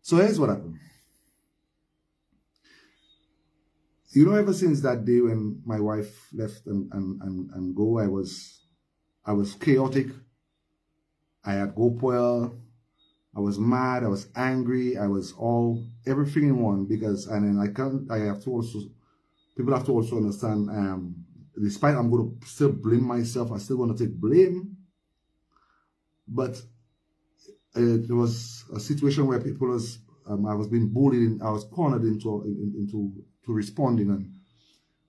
So here's what happened. You know, ever since that day when my wife left and go, I was chaotic. I had GoPoel. I was mad. I was angry. I was everything in one, because, and then I have to also, people have to also understand, despite I'm going to still blame myself, I still want to take blame. But there was a situation where people was, I was being bullied, I was cornered into responding, and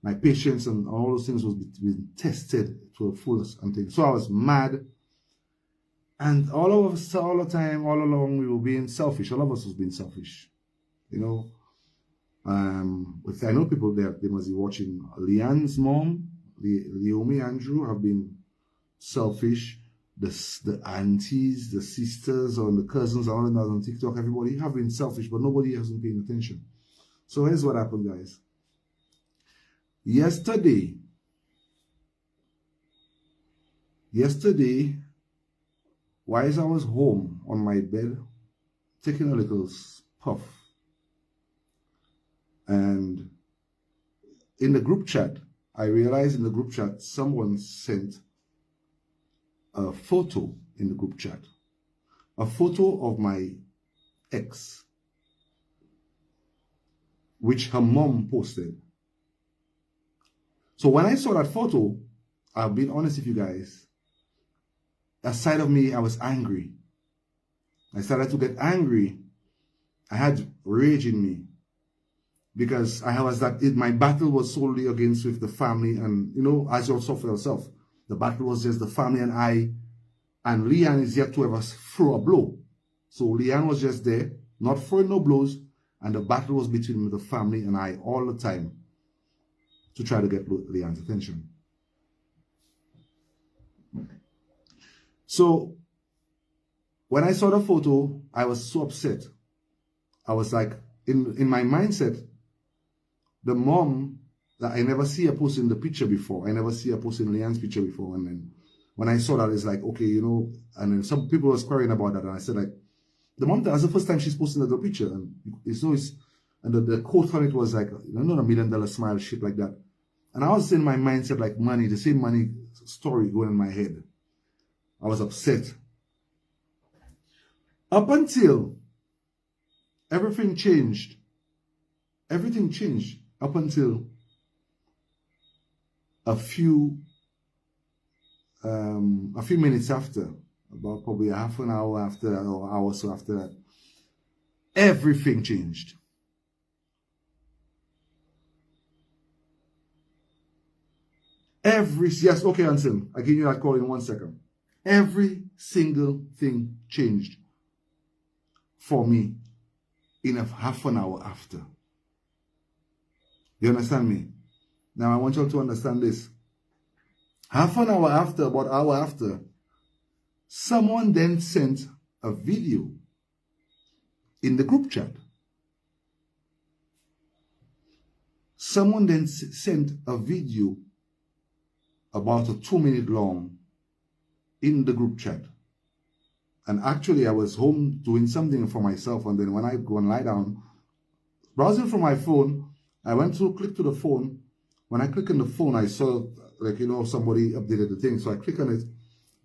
my patience and all those things was being tested to a fullest and things. So I was mad, and all the time, all along, we were being selfish. All of us was being selfish, you know. I know people there, they must be watching. Leeann's mom, Leomi, Andrew, have been selfish. The aunties, the sisters, or the cousins, all of them on TikTok, everybody have been selfish, but nobody hasn't paying attention. So here's what happened, guys. Yesterday, while I was home on my bed, taking a little puff, and in the group chat, I realized in the group chat, someone sent a photo in the group chat, a photo of my ex, which her mom posted. So when I saw that photo, I'll be honest with you guys, aside of me, I was angry. I started to get angry. I had rage in me, because my battle was solely against with the family, and you know, as you saw for yourself, the battle was just the family and I, and Leeann is yet to ever throw a blow. So Leeann was just there, not throwing no blows, and the battle was between the family and I all the time to try to get Leeann's attention. So when I saw the photo, I was so upset. I was like, in my mindset, the mom, that I never see her posting the picture before. I never see her posting Leeann's picture before. And then when I saw that, it's like, okay, you know, and then some people were querying about that. And I said, like, the mom, that's the first time she's posting the picture. And it's always, and the quote on it was like, you know, not $1 million smile, shit like that. And I was in my mindset, like money, the same money story going in my head. I was upset. Up until everything changed. Everything changed up until a few minutes after, about probably half an hour after that, or hour or so after that, everything changed. Yes, okay, Anselm, I'll give you that call in 1 second. Every single thing changed for me in a half an hour after. You understand me? Now I want you all to understand this. Half an hour after, about an hour after, someone then sent a video in the group chat. Someone then sent a video about a 2-minute long in the group chat. And actually, I was home doing something for myself, and then when I go and lie down, browsing from my phone, I went to click to the phone. When I click on the phone, I saw, like, you know, somebody updated the thing. So I click on it,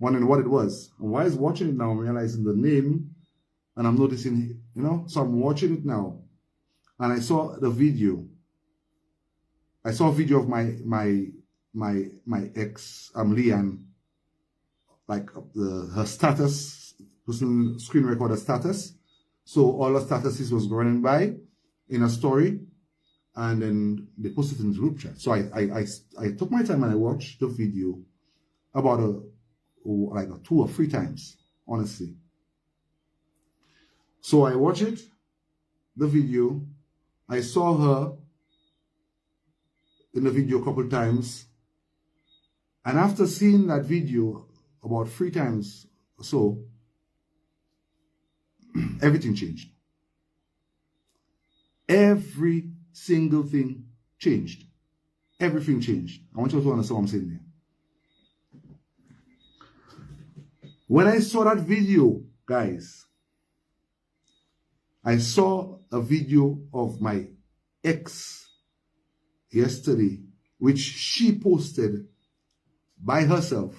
wondering what it was. And while I was watching it now, I'm realizing the name, and I'm noticing, you know, so I'm watching it now. And I saw the video. I saw a video of my ex, Leeann, like her status, person screen recorder status. So all the statuses was running by in a story, and then they posted it in the group chat. So I took my time and I watched the video about like 2 or 3 times, honestly. So I watched it, the video. I saw her in the video a couple times. And after seeing that video about 3 times or so, everything changed. Every single thing changed. Everything changed. I want you to understand what I'm saying there. When I saw that video, guys, I saw a video of my ex yesterday, which she posted by herself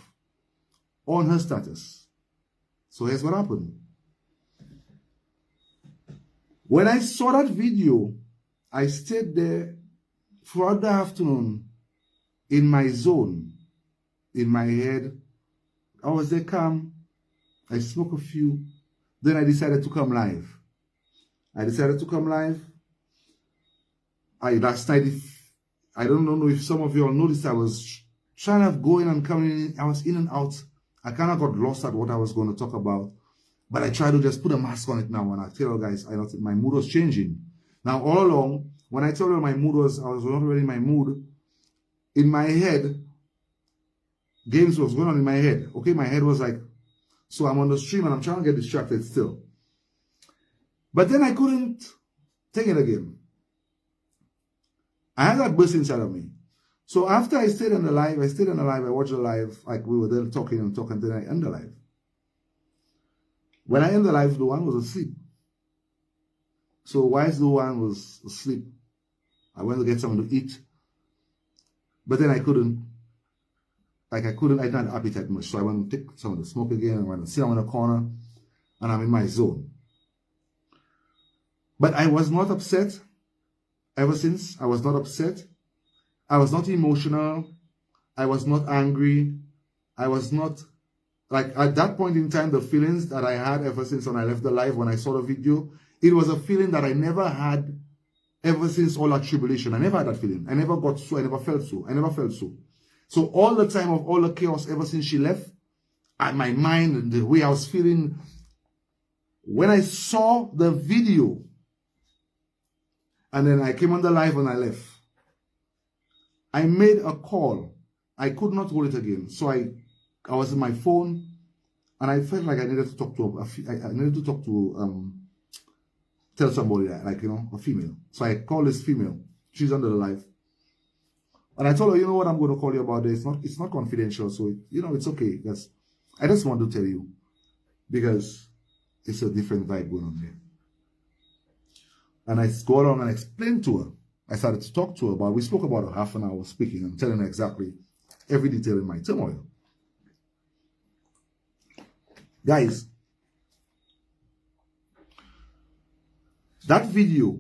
on her status. So here's what happened. When I saw that video, I stayed there throughout the afternoon in my zone, in my head. I was there calm. I smoked a few. Then I decided to come live. Last night, I don't know if some of you all noticed, I was trying to go in and come in. I was in and out. I kind of got lost at what I was going to talk about. But I tried to just put a mask on it now. And I tell you guys, I noticed my mood was changing. Now, all along, when I told you my mood was, I was not really in my mood. In my head, games was going on in my head. Okay, my head was like, so I'm on the stream and I'm trying to get distracted still. But then I couldn't take it again. I had that burst inside of me. So after I stayed on the live, I watched the live, like we were there talking, then I end the live. When I end the live, Leeann was asleep. So whilst Leeann was asleep, I went to get something to eat. But then I didn't have appetite much. So I went to take some of the smoke again. I went to sit down in the corner, and I'm in my zone. But I was not upset. Ever since, I was not upset. I was not emotional. I was not angry. I was not, like, at that point in time, the feelings that I had ever since when I left the live, when I saw the video, it was a feeling that I never had ever since all that tribulation. I never had that feeling. I never got so. I never felt so. So all the time of all the chaos ever since she left, my mind and the way I was feeling, when I saw the video, and then I came on the live and I left, I made a call. I could not hold it again. So I was in my phone, and I felt like I needed to talk to tell somebody that, like, a female. So I called this female. She's under the live. And I told her, you know what, I'm going to call you about this. It's not confidential, so it's okay. I just want to tell you, because it's a different vibe going on there. And I go along and explain to her. I started to talk to her about, we spoke about a half an hour speaking and telling her exactly every detail in my turmoil. Guys, that video,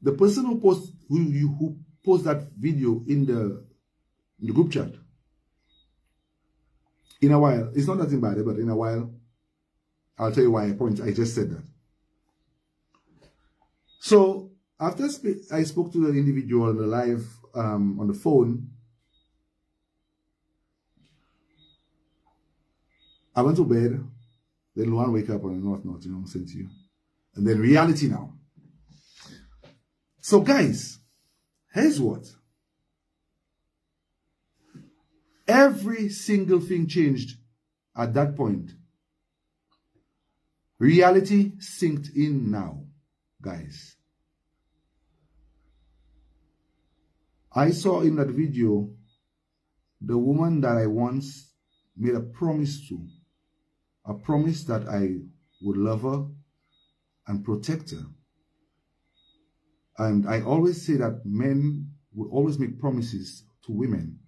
the person who post that video in the group chat, in a while, it's not nothing bad, but in a while, I'll tell you why I just said that. So after I spoke to the individual on the live, on the phone, I went to bed. Then Leeann wake up and whatnot, I'm saying to you. And then reality now. So guys, here's what. Every single thing changed at that point. Reality sinked in now, guys. I saw in that video the woman that I once made a promise to, a promise that I would love her and protect her. And I always say that men will always make promises to women,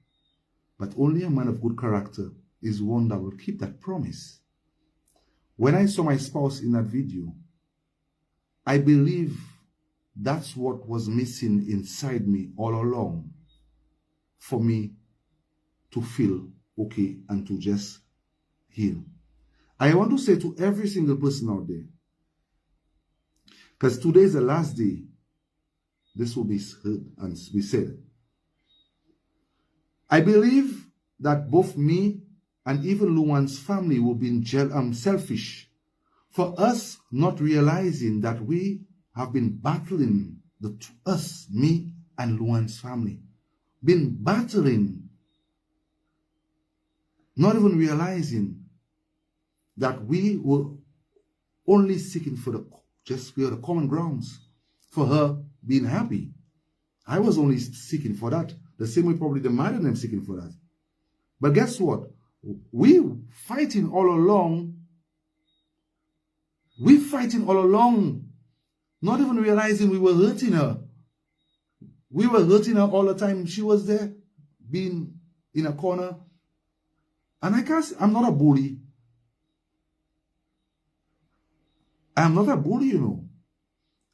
but only a man of good character is one that will keep that promise. When I saw my spouse in that video, I believe that's what was missing inside me all along for me to feel okay and to just heal. I want to say to every single person out there, because today is the last day this will be heard and be said. I believe that both me and even Leeann's family will be selfish for us not realizing that we have been battling, me and Leeann's family, been battling, not even realizing that we were only seeking for the common grounds for her being happy. I was only seeking for that. The same way probably the man and them seeking for that. But guess what? We fighting all along We fighting all along, not even realizing we were hurting her. We were hurting her all the time. She was there, being in a corner. And I'm not a bully. I'm not a bully, you know.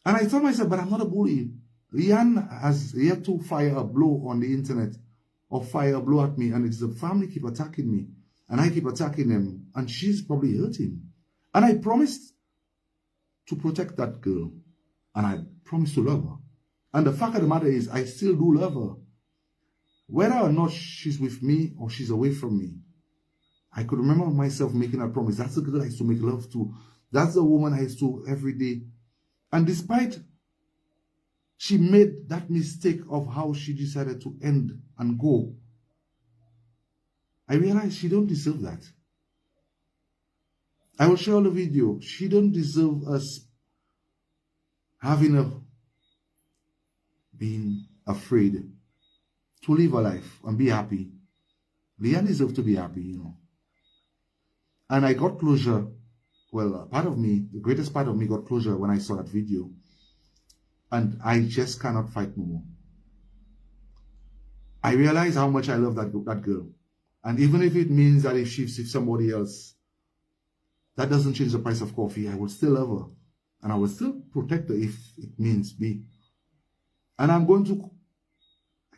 And I told myself, but I'm not a bully. Leeann has yet to fire a blow on the internet or fire a blow at me, and it's the family keep attacking me, and I keep attacking them, and she's probably hurting. And I promised to protect that girl, and I promised to love her. And the fact of the matter is, I still do love her. Whether or not she's with me or she's away from me, I could remember myself making a promise. That's the girl I used to make love to. That's the woman I used to every day. And despite she made that mistake of how she decided to end and go, I realized she don't deserve that. I will share the video. She don't deserve us having her being afraid to live her life and be happy. Leeann deserves to be happy, you know. And I got closure. Well, part of me, the greatest part of me got closure when I saw that video. And I just cannot fight no more. I realize how much I love that girl. And even if it means that if she's with somebody else, that doesn't change the price of coffee. I will still love her. And I will still protect her if it means me. And I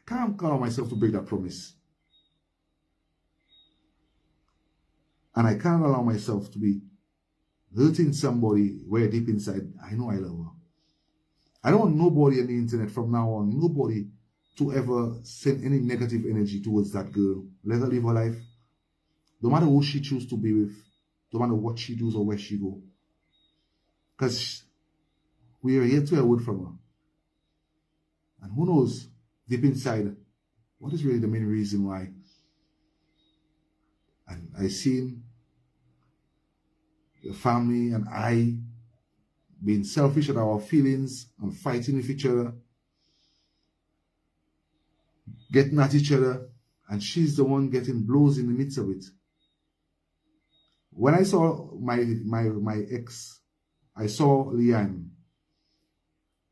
can't allow myself to break that promise. And I can't allow myself to be hurting somebody where deep inside, I know I love her. I don't want nobody on the internet from now on, nobody to ever send any negative energy towards that girl. Let her live her life. No matter who she chooses to be with, no matter what she does or where she go. Because we are here to hear a word from her. And who knows, deep inside, what is really the main reason why? And I seen the family and I being selfish at our feelings and fighting with each other, getting at each other, and she's the one getting blows in the midst of it. When I saw my ex, I saw Leeann,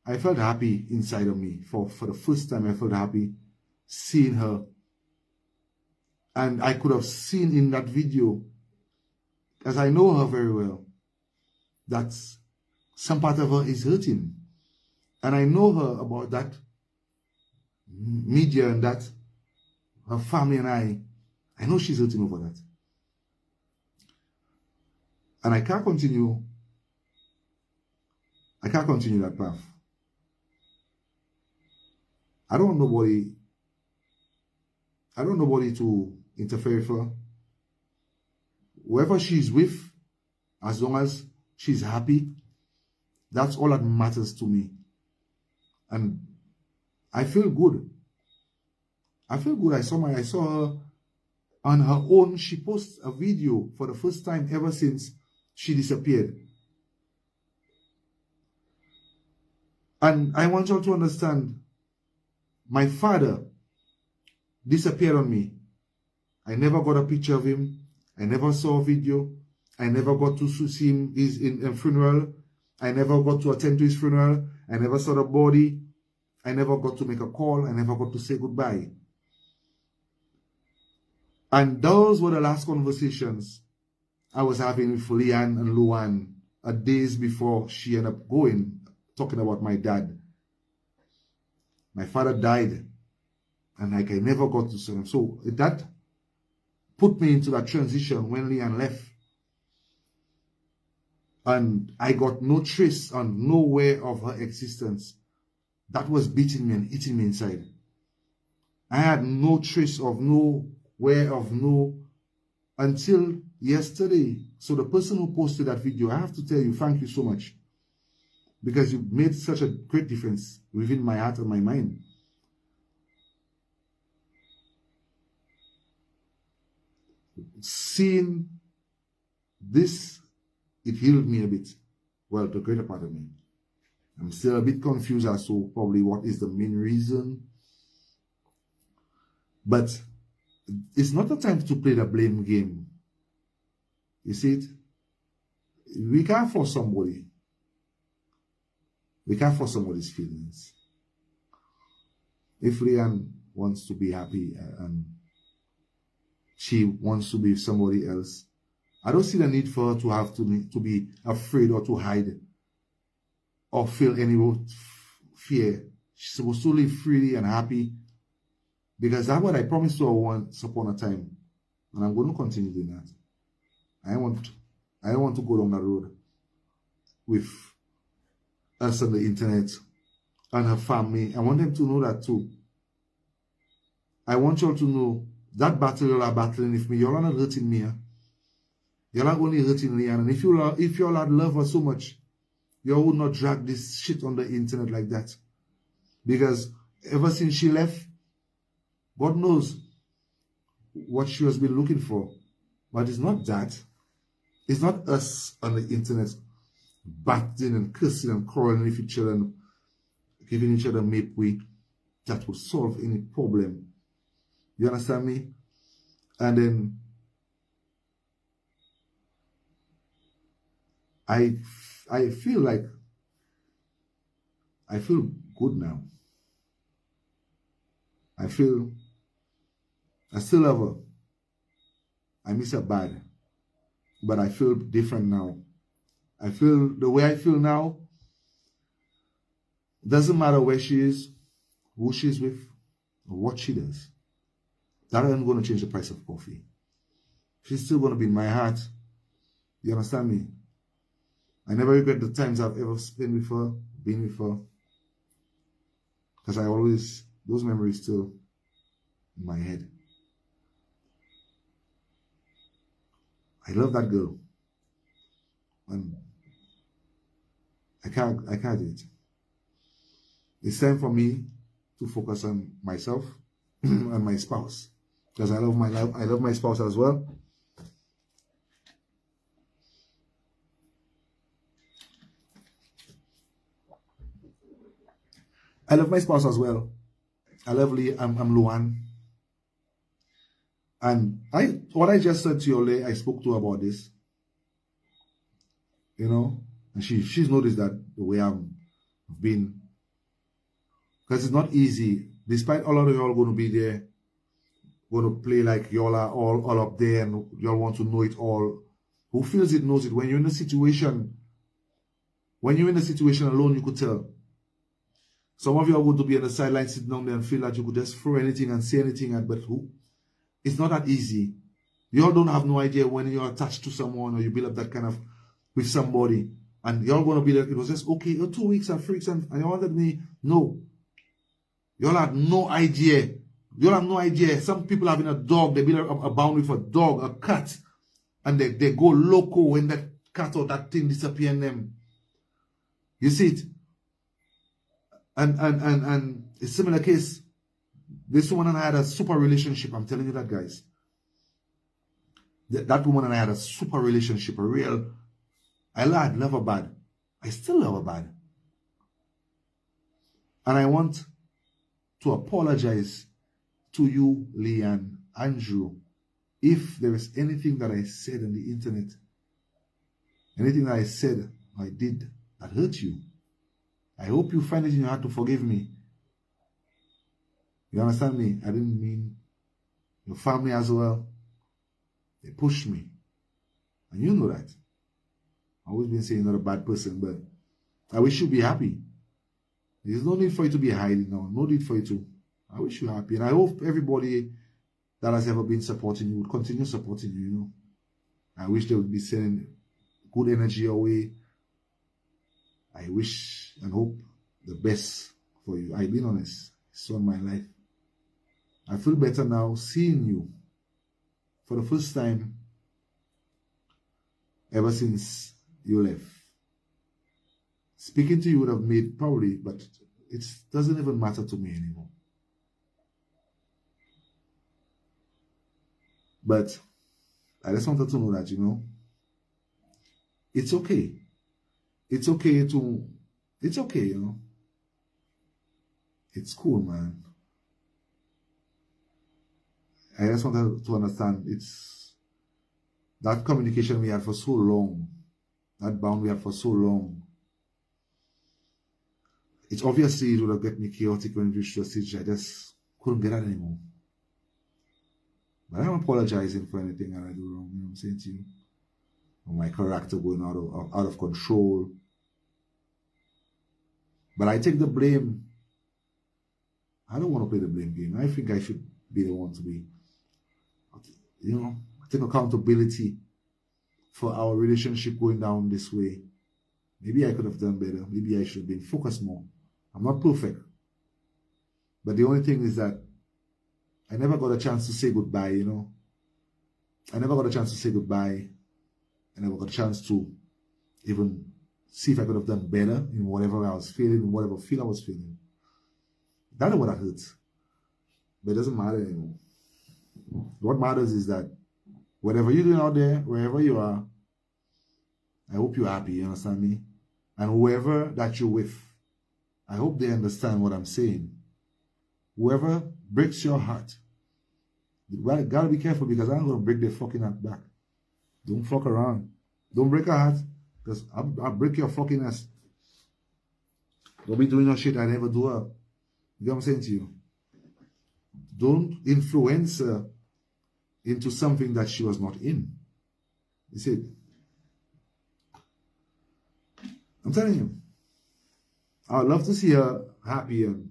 I felt happy inside of me. For the first time, I felt happy seeing her. And I could have seen in that video, as I know her very well, that some part of her is hurting. And I know her about that media and that her family and I know she's hurting over that. And I can't continue that path. I don't want nobody to interfere with her. Whoever she's with, as long as she's happy, that's all that matters to me. And I feel good. I saw her on her own. She posted a video for the first time ever since she disappeared. And I want you all to understand, my father disappeared on me. I never got a picture of him. I never saw a video. I never got to see him in a funeral. I never got to attend to his funeral. I never saw the body. I never got to make a call. I never got to say goodbye. And those were the last conversations I was having with Leeann and Luan days before she ended up going, talking about my dad. My father died, and like I never got to see him. So that put me into that transition when Leeann left. And I got no trace and nowhere of her existence. That was beating me and eating me inside. I had no trace of nowhere of until yesterday. So the person who posted that video, I have to tell you, thank you so much. Because you made such a great difference within my heart and my mind. Seeing this, it healed me a bit. Well, the greater part of me. I'm still a bit confused as to probably what is the main reason. But it's not the time to play the blame game. You see it? We can't force somebody. We can't force somebody's feelings. If Leeann wants to be happy and she wants to be with somebody else, I don't see the need for her to have to be afraid or to hide or feel any fear. She's supposed to live freely and happy, because that's what I promised to her once upon a time, and I'm going to continue doing that. I don't want to go down that road with us on the internet and her family. I want them to know that too. I want y'all to know that battle y'all are battling with me, y'all are not hurting me. Y'all are only hurting Leeann. And if y'all had loved her so much, y'all would not drag this shit on the internet like that. Because ever since she left, God knows what she has been looking for. But it's not that. It's not us on the internet battling and cursing and quarreling with each other and giving each other make way that will solve any problem. You understand me? And then I feel good now. I still love her. I miss her bad. But I feel different now. I feel the way I feel now. Doesn't matter where she is, who she's with, or what she does. That isn't going to change the price of coffee. She's still going to be in my heart. You understand me? I never regret the times I've ever spent with her, been with her. Because those memories still in my head. I love that girl. And I can't do it. It's time for me to focus on myself and my spouse. Because I love my spouse as well. I love my spouse as well. I love I'm Leeann. And what I just said to Yole, I spoke to her about this. You know? And she's noticed that the way I've been. Because it's not easy. Despite all of y'all going to be there, going to play like y'all are all up there and y'all want to know it all. Who feels it knows it. When you're in a situation alone, you could tell. Some of you are going to be on the sideline sitting down there and feel that you could just throw anything and say anything, but who? It's not that easy. You all don't have no idea when you're attached to someone or you build up that kind of with somebody, and you're going to be like, it was just okay, 2 weeks and 3 weeks, and you wanted me. No. Y'all had no idea. Y'all have no idea. Some people having a dog, they build a boundary for a dog, a cat, and they go loco when that cat or that thing disappear in them. You see it? And a similar case, this woman and I had a super relationship. I'm telling you that, guys. That woman and I had a super relationship, a real. I love her bad. I still love her bad. And I want to apologize to you, Leeann, Andrew, if there is anything that I said on the internet, anything that I said or I did that hurt you. I hope you find it in your heart to forgive me. You understand me? I didn't mean your family as well. They pushed me. And you know that. I've always been saying you're not a bad person, but I wish you be happy. There's no need for you to be hiding now. No need for you to. I wish you happy. And I hope everybody that has ever been supporting you would continue supporting you, you know. I wish they would be sending good energy your way. I wish and hope the best for you. I've been honest. It's on my life. I feel better now seeing you for the first time ever since you left. Speaking to you would have made probably, but it doesn't even matter to me anymore. But I just wanted to know that, you know, it's okay. It's okay, you know. It's cool, man. I just wanted to understand it's that communication we had for so long. that bond we had for so long. It's obviously it would have get me chaotic when it reached a stage I just couldn't get out anymore. But I'm apologizing for anything that I do wrong, you know what I'm saying to you? Or my character going out of control. But I take the blame. I don't want to play the blame game. I think I should be the one to be, you know, take accountability for our relationship going down this way. Maybe I could have done better. Maybe I should have been focused more. I'm not perfect. But the only thing is that I never got a chance to say goodbye, you know. I never got a chance to say goodbye. I never got a chance to even see if I could have done better in whatever I was feeling, whatever feel I was feeling. That's what hurts. But it doesn't matter anymore. What matters is that whatever you're doing out there, wherever you are, I hope you're happy, you understand me? And whoever that you're with, I hope they understand what I'm saying. Whoever breaks your heart, you gotta be careful because I'm gonna break their fucking heart back. Don't fuck around. Don't break a heart because I'll break your fucking ass. Don't be doing no shit I never do up. You know what I'm saying to you? Don't influence her into something that she was not in. You see, I'm telling you, I would love to see her happy and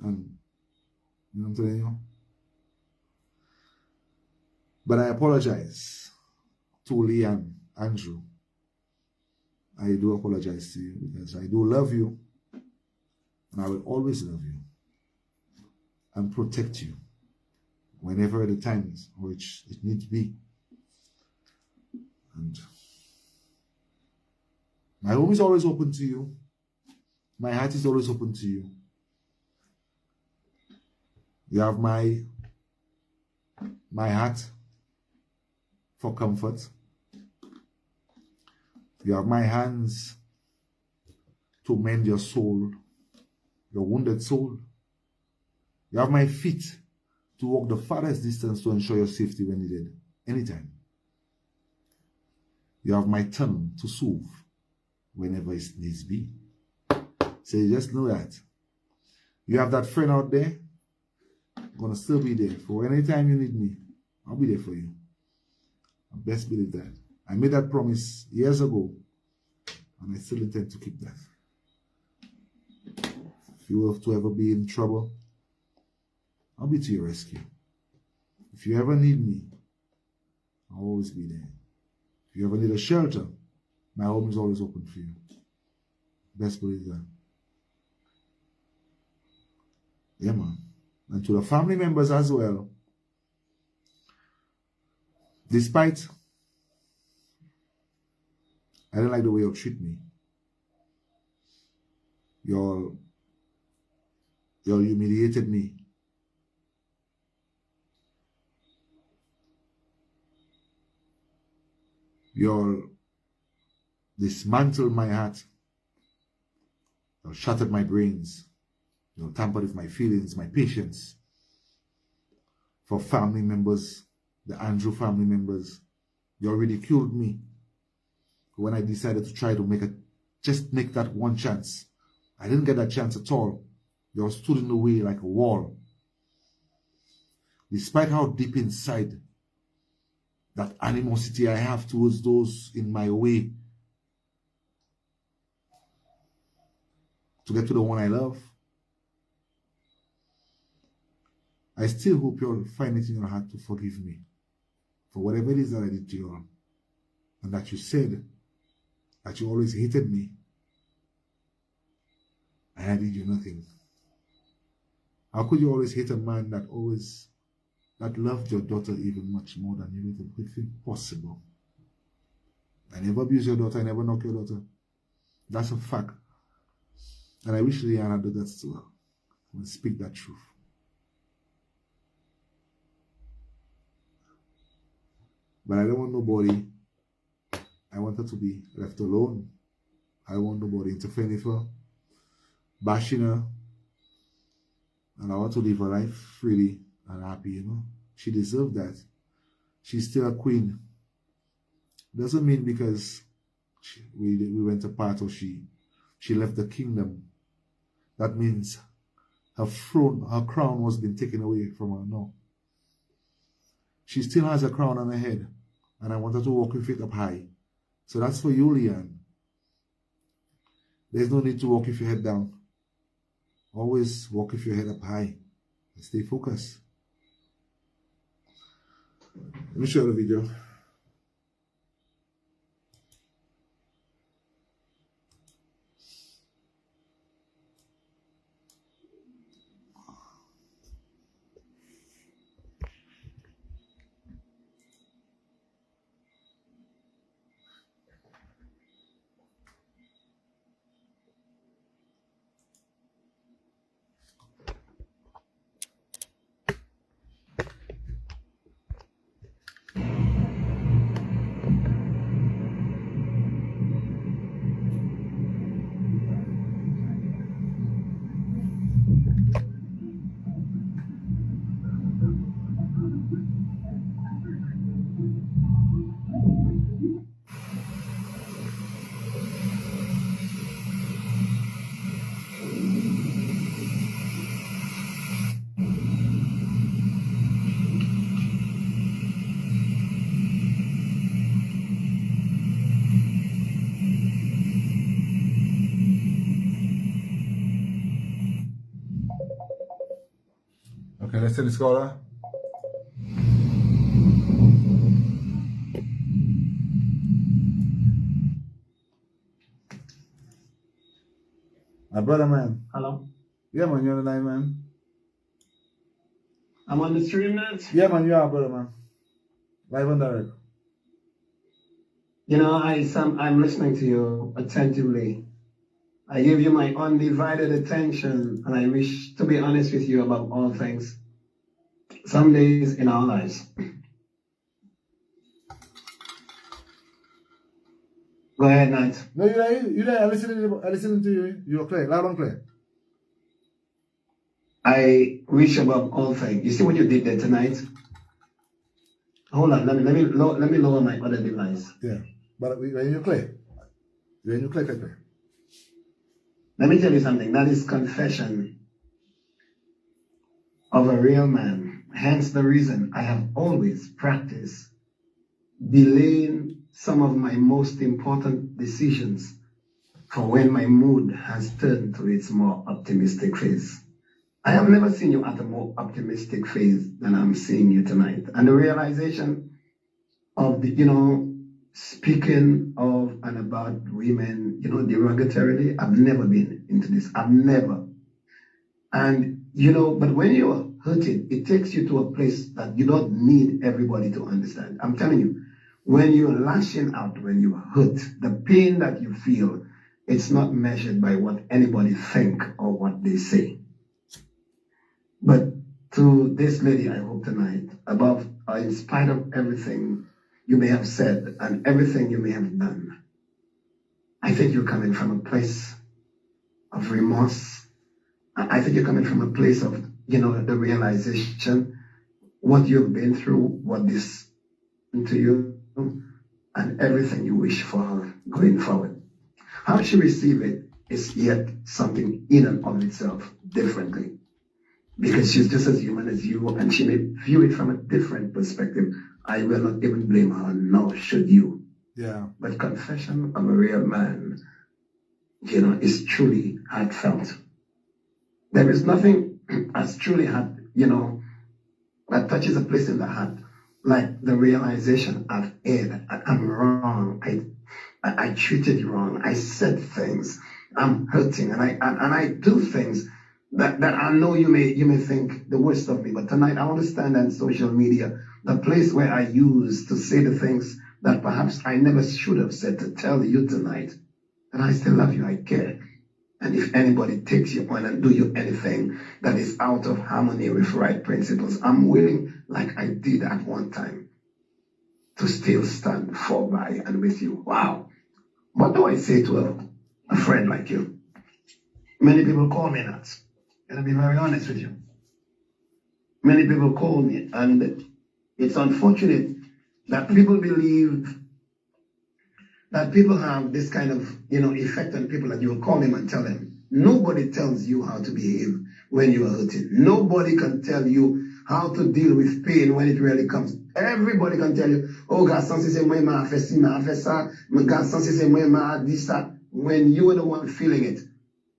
you know what I'm telling you. But I apologize to Leeann, Andrew. I do apologize to you because I do love you and I will always love you and protect you whenever the times which it needs to be. And my home is always open to you. My heart is always open to you. You have my heart for comfort. You have my hands to mend your soul, your wounded soul. You have my feet to walk the farthest distance to ensure your safety when needed, anytime. You have my tongue to soothe whenever it needs be. So you just know that. You have that friend out there, I'm going to still be there. For any time you need me, I'll be there for you. I best believe that. I made that promise years ago, and I still intend to keep that. If you have to ever be in trouble, I'll be to your rescue. If you ever need me, I'll always be there. If you ever need a shelter, my home is always open for you. Best believe that. Yeah, man. And to the family members as well, despite I don't like the way you treat me, you humiliated me. You dismantled my heart. You shattered my brains. You tampered with my feelings, my patience. For family members, the Andrew family members, you ridiculed me when I decided to try to just make that one chance. I didn't get that chance at all. You stood in the way like a wall. Despite how deep inside that animosity I have towards those in my way to get to the one I love, I still hope you'll find it in your heart to forgive me for whatever it is that I did to you, and that you said that you always hated me and I did you nothing. How could you always hate a man that loved your daughter even much more than you even could think possible? I never abused your daughter, I never knocked your daughter. That's a fact. And I wish Leeann had the guts to speak that truth. But I don't want nobody. I want her to be left alone. I don't want nobody interfering with her, bashing her. And I want to live her life freely and happy, you know. She deserves that. She's still a queen. Doesn't mean because we went apart, or she left the kingdom. That means her crown was been taken away from her. No. She still has a crown on her head, and I want her to walk with it up high. So that's for you, Leeann. There's no need to walk with your head down. Always walk with your head up high and stay focused. Let me show you the video. Okay, let's see the scholar. My brother, man. Hello? Yeah, man, you're on the line, man. I'm on the stream now? Yeah, man, you are, brother, man. Live and direct. You know, I'm listening to you attentively. I give you my undivided attention, and I wish to be honest with you about all things. Some days in our lives. Go ahead, Knight. No, you're there. I'm listening to you. You're clear, loud and clear. I wish above all things. You see what you did there tonight? Hold on, let me lower my other device. Yeah, but when you're clear. When you're clear. Let me tell you something. That is confession of a real man. Hence the reason I have always practiced delaying some of my most important decisions for when my mood has turned to its more optimistic phase. I have never seen you at a more optimistic phase than I'm seeing you tonight. And the realization of the, speaking of and about women, derogatorily, I've never been into this. I've never. And, but when you're hurting, it takes you to a place that you don't need everybody to understand. I'm telling you, when you're lashing out, when you hurt, the pain that you feel, it's not measured by what anybody think or what they say. But to this lady, I hope tonight, in spite of everything you may have said and everything you may have done, I think you're coming from a place of remorse. I think you're coming from a place of, the realization, what you've been through, what this to you, and everything you wish for her going forward. How she receive it is yet something in and of itself differently. Because she's just as human as you, and she may view it from a different perspective. I will not even blame her, nor should you. Yeah. But confession of a real man, is truly heartfelt. There is nothing as truly heart, that touches a place in the heart, like the realization I've erred, I'm wrong, I treated you wrong, I said things, I'm hurting, and I do things that I know you may think the worst of me, but tonight I want to stand on social media, the place where I used to say the things that perhaps I never should have said, to tell you tonight that I still love you, I care. And if anybody takes you on and do you anything that is out of harmony with right principles, I'm willing, like I did at one time, to still stand for by and with you. Wow. What do I say to a friend like you? Many people call me nuts. And I'll be very honest with you. Many people call me, and it's unfortunate that people believe that people have this kind of, effect on people that you will call them and tell them. Nobody tells you how to behave when you are hurting. Nobody can tell you how to deal with pain when it really comes. Everybody can tell you, oh, God, sans c'est moi, m'a fait ci, m'a fait ça. God, sans c'est moi, m'a dit ça. When you are the one feeling it,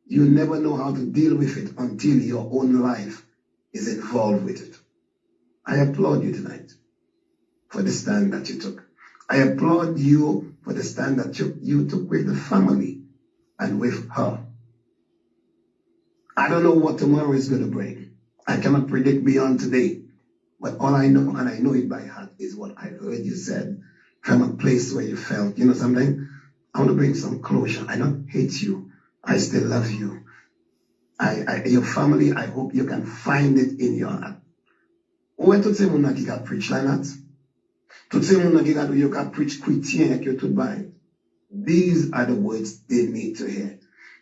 you never know how to deal with it until your own life is involved with it. I applaud you tonight for the stand that you took. I applaud you for the stand that you took with the family and with her. I don't know what tomorrow is going to bring. I cannot predict beyond today. But all I know, and I know it by heart, is what I heard you said from a place where you felt, something? I want to bring some closure. I don't hate you. I still love you. Your family, I hope you can find it in your heart. Où tout ces gens qui got preach like that? Tout ces gens qui got you can preach chrétien que tout bail. These are the words they need to hear.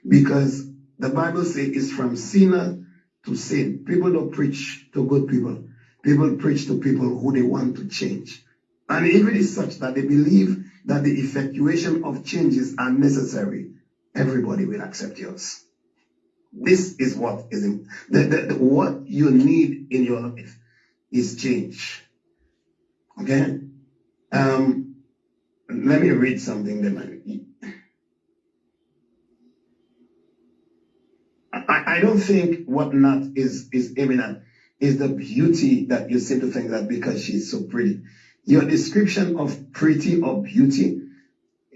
Because the Bible says it's from sinner to sin. People don't preach to good people. People preach to people who they want to change. And if it is such that they believe that the effectuation of changes are necessary, everybody will accept yours. This is what is what you need in your life is change. Okay? Let me read something then. I don't think what Nat is aiming at is the beauty that you seem to think that because she's so pretty. Your description of pretty or beauty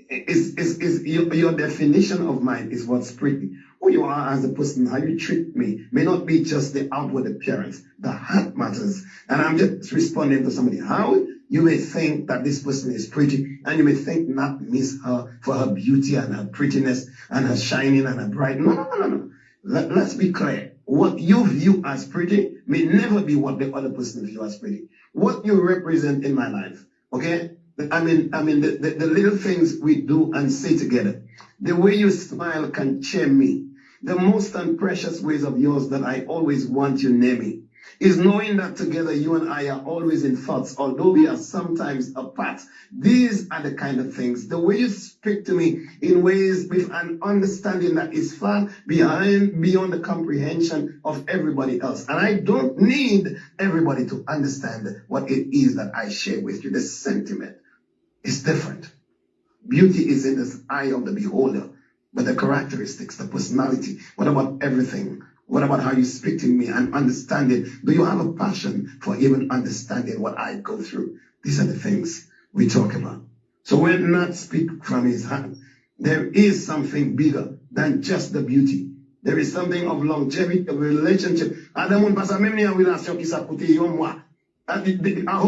is your definition of mine is what's pretty. Who you are as a person, how you treat me, may not be just the outward appearance. The heart matters. And I'm just responding to somebody. How you may think that this person is pretty, and you may think not miss her for her beauty and her prettiness and her shining and her bright. No. Let's be clear. What you view as pretty may never be what the other person views as pretty. What you represent in my life, okay? I mean, the little things we do and say together. The way you smile can cheer me. The most and precious ways of yours that I always want you near me is knowing that together you and I are always in thoughts, although we are sometimes apart. These are the kind of things. The way you speak to me in ways with an understanding that is far beyond the comprehension of everybody else. And I don't need everybody to understand what it is that I share with you. The sentiment is different. Beauty is in the eye of the beholder, but the characteristics, the personality, what about everything? What about how you speak to me and understanding? Do you have a passion for even understanding what I go through? These are the things we talk about. So when Nat speak from his heart, there is something bigger than just the beauty. There is something of longevity, of relationship. A whole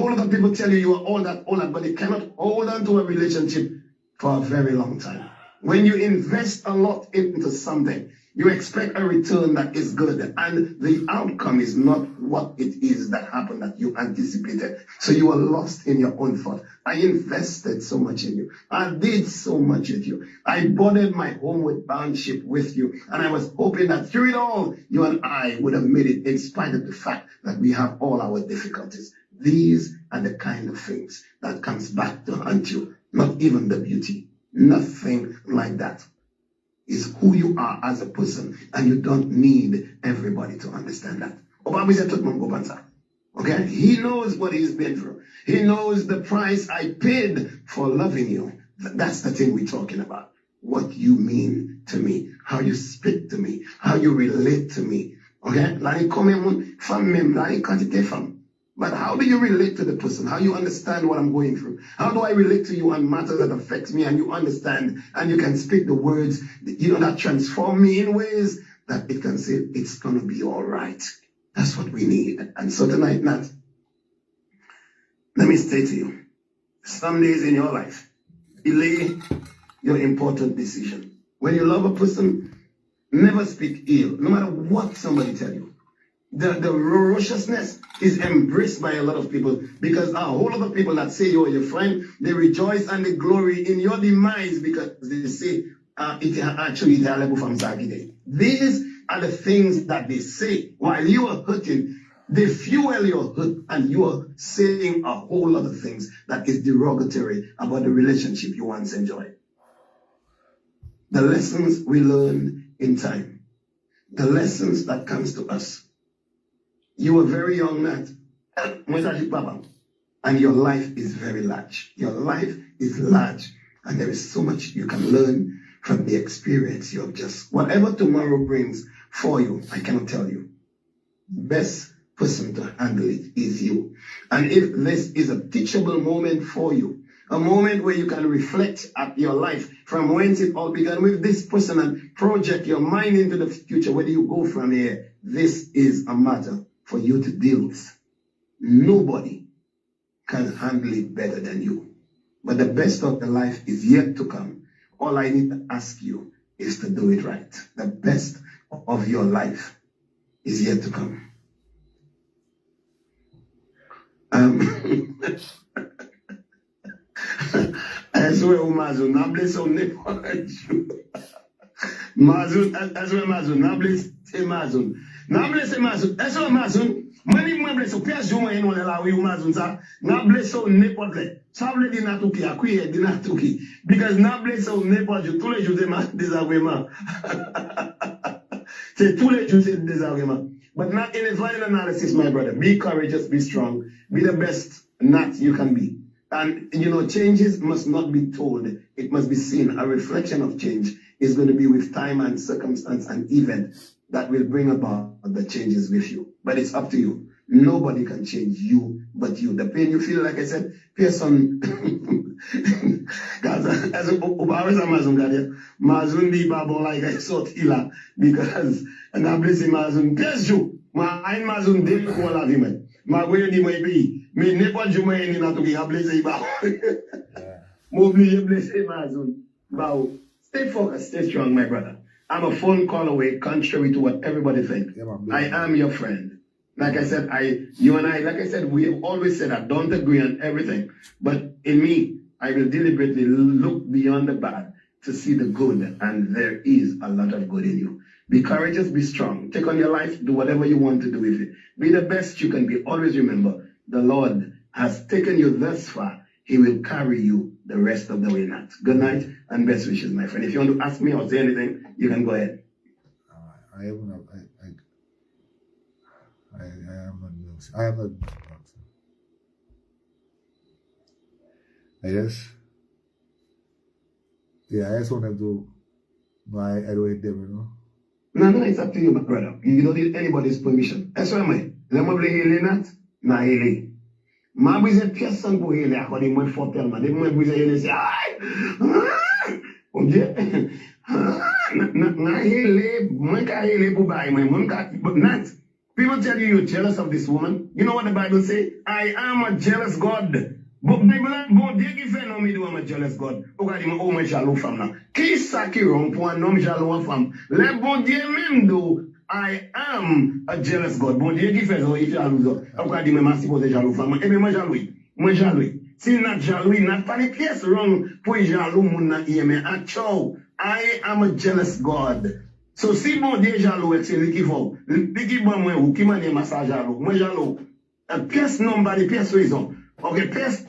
lot of people tell you are all that, but they cannot hold on to a relationship for a very long time. When you invest a lot into something, you expect a return that is good, and the outcome is not what it is that happened that you anticipated. So you are lost in your own thought. I invested so much in you. I did so much with you. I boarded my homeward bound ship with you, and I was hoping that through it all, you and I would have made it in spite of the fact that we have all our difficulties. These are the kind of things that comes back to haunt you, not even the beauty. Nothing like that. Is who you are as a person, and you don't need everybody to understand that. Okay? He knows what he's been through. He knows the price I paid for loving you. That's the thing we're talking about. What you mean to me, how you speak to me, how you relate to me. Okay? But how do you relate to the person? How you understand what I'm going through? How do I relate to you on matters that affects me and you understand and you can speak the words, that transform me in ways that it can say, it's going to be all right. That's what we need. And so tonight, Nat, let me say to you, some days in your life, delay your important decision. When you love a person, never speak ill, no matter what somebody tell you. The ferociousness is embraced by a lot of people because a whole lot of people that say you're your friend, they rejoice and they glory in your demise because they say it actually is terrible from Zagide. These are the things that they say while you are hurting. They fuel your hurt and you are saying a whole lot of things that is derogatory about the relationship you once enjoyed. The lessons we learn in time. The lessons that comes to us. You were very young, Nat. And your life is very large. Your life is large. And there is so much you can learn from the experience you have just. Whatever tomorrow brings for you, I cannot tell you. Best person to handle it is you. And if this is a teachable moment for you, a moment where you can reflect at your life from whence it all began with this person and project your mind into the future, where do you go from here? This is a matter for you to deal with. Nobody can handle it better than you. But the best of the life is yet to come. All I need to ask you is to do it right. The best of your life is yet to come. I swear, Mazun, not bless on Mazun, that's where Mazun, not bless Mazun. Not bless Mazun, that's where Mazun. Mani mwen bless ou pièce jouen yon la oui ou Mazun sa. Na bless ou n'importe le. Ça veut dire natuki, à qui est dit natuki. Because na bless ou n'importe jour, tous les jours c'est désagrément. C'est tous les jours c'est désagrément. But not in a final analysis, my brother. Be courageous, be strong, be the best Nat you can be. And changes must not be told, it must be seen. A reflection of change is going to be with time and circumstance and event that will bring about the changes with you. But it's up to you. Nobody can change you but you. The pain you feel, like I said, Pearson, as always Amazon, Mazun di babon like I saw Tila, because, and I bless him Mazun, bless you, ma ein Mazun de ko la vi men. Ma goye di mwen pi, me ne pas jou mwen ni na to ki a bless him ba. Mo oblige bless him Mazun. Ba. Stay focused, stay strong, my brother. I'm a phone call away, contrary to what everybody thinks. Yeah, I am your friend. Like I said, we have always said I don't agree on everything. But in me, I will deliberately look beyond the bad to see the good. And there is a lot of good in you. Be courageous, be strong. Take on your life, do whatever you want to do with it. Be the best you can be. Always remember, the Lord has taken you thus far. He will carry you the rest of the way not. Good night and best wishes, my friend. If you want to ask me or say anything, you can go ahead. I am not I just want to do my Edward them, No, it's up to you, my brother. You don't need anybody's permission. That's why I'm let me play Leeann, na Hele. Ma brise personne pour Hele, à côté moi fort tellement. Dès que moi brise Hele, c'est aïe! Mon Dieu! Na Hele, moi ka Hele pour bailler, moi ka, but not. People tell you you're jealous of this woman. You know what the Bible say? I am a jealous God. But Bible, bon Dieu qui fait non, mais I'm a jealous God. Pourquoi dit oh, moi jaloux femme là? Qui ça qui rend pour un homme jaloux en femme? Le bon Dieu même do, I am a jealous God. Bon Dieu qui fait ça, il jaloux. Pourquoi dit moi supposé jaloux femme? Eh bien moi jaloux. Si not jaloux, not pas les pièces wrong pour jaloux mon na mais actual, I am a jealous God. So si bon Dieu jaloux, c'est lui qui faut. Lui qui bon moi ou qui m'a dit massage jaloux. Moi jaloux. Pièce nombre de pièces raison. Okay, pièce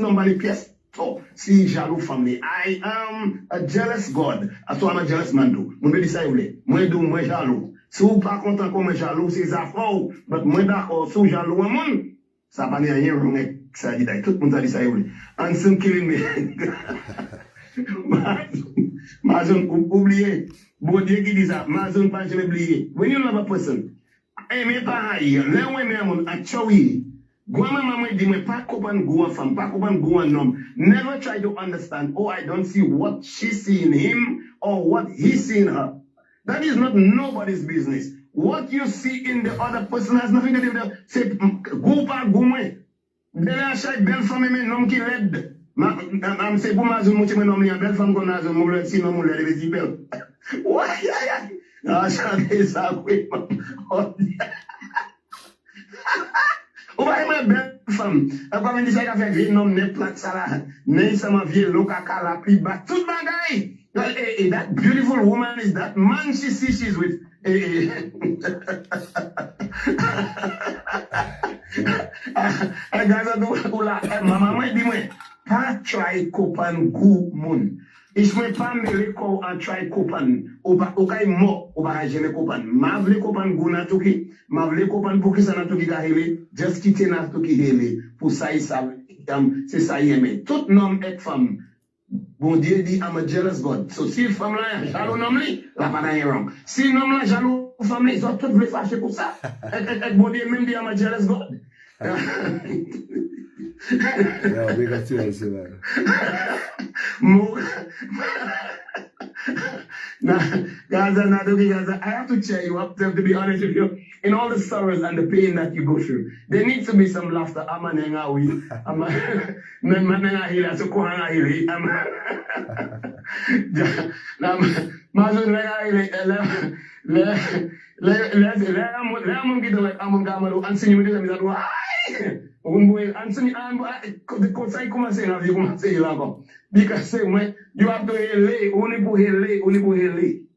nombre de pièces. So, si jaloux family, I am a jealous God. So I'm a jealous man do. Mon dit ça y moi jaloux. Si vous pas content comme moi jaloux, c'est ça faux. Mais moi d'accord, si vous jaloux à mon, ça pas rien wrong avec ça dit tout le monde a dit ça y est. And some killing me. Mazon, oubliez. Bon Dieu qui dit ça, Mazon pas jamais oublier. When you love a person, mais pas ailleurs, là où est mon actually. Never try to understand, oh, I don't see what she see in him or what he see in her. That is not nobody's business. What you see in the other person has nothing to do with it. Say, go back, go away. Then I say, belle femme, mais non qui l'aide. I'm saying, pour ma zone, moi, je me nomme, belle femme, qu'on a zone, moi, si non, moi, elle est belle. Ouais, ah, ça, ça, oui. Ou ba yon belle femme, pas même dire ça fait vie nom ne plate ça là, ne ça m'a vie lo kaka la plus bas tout bagay. That beautiful woman is that man she sees she's with. Gaza do la maman dit moi pas try kopan gou moun. Ich mwen pa mele ko an try kopan. O kay mo, o ba jene kopan. Ma vle kopan guna tuki, ma vle kopan pou ki sa nan tuki ka hele, just kite nan tuki hele, pou sa yi sa, se sa yeme. Tout nom ek fam, bon Dieu dit, I'm a jealous God. So si fam la jalo nom li, la pa nan wrong. Si nom la jalo fam li, so tout vle fache pou sa. Ek bon Dieu même dit, I'm a jealous God. Yeah, big up to you, man. Gaza, I have to cheer you up, to be honest with you. In all the sorrows and the pain that you go through, there needs to be some laughter. Because you have to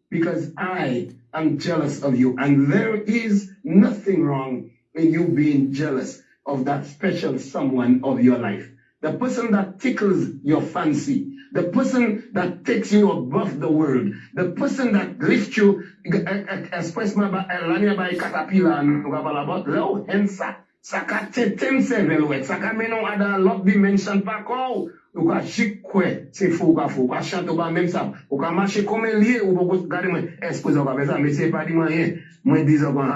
because I am jealous of you, and there is nothing wrong in you being jealous of that special someone of your life. The person that tickles your fancy, the person that takes you above the world, the person that lifts you, express my by caterpillar and about low hensa. Saka tetem sevel wek, saka menon ada lot dimension pa kou. Ou ka chikwe, se fou ka chanto ba même ça. Ou ka marcher comme lié, ou boko gade mwen, espose ou ka beza, mais c'est pas di mwen yen, mwen dizo kon.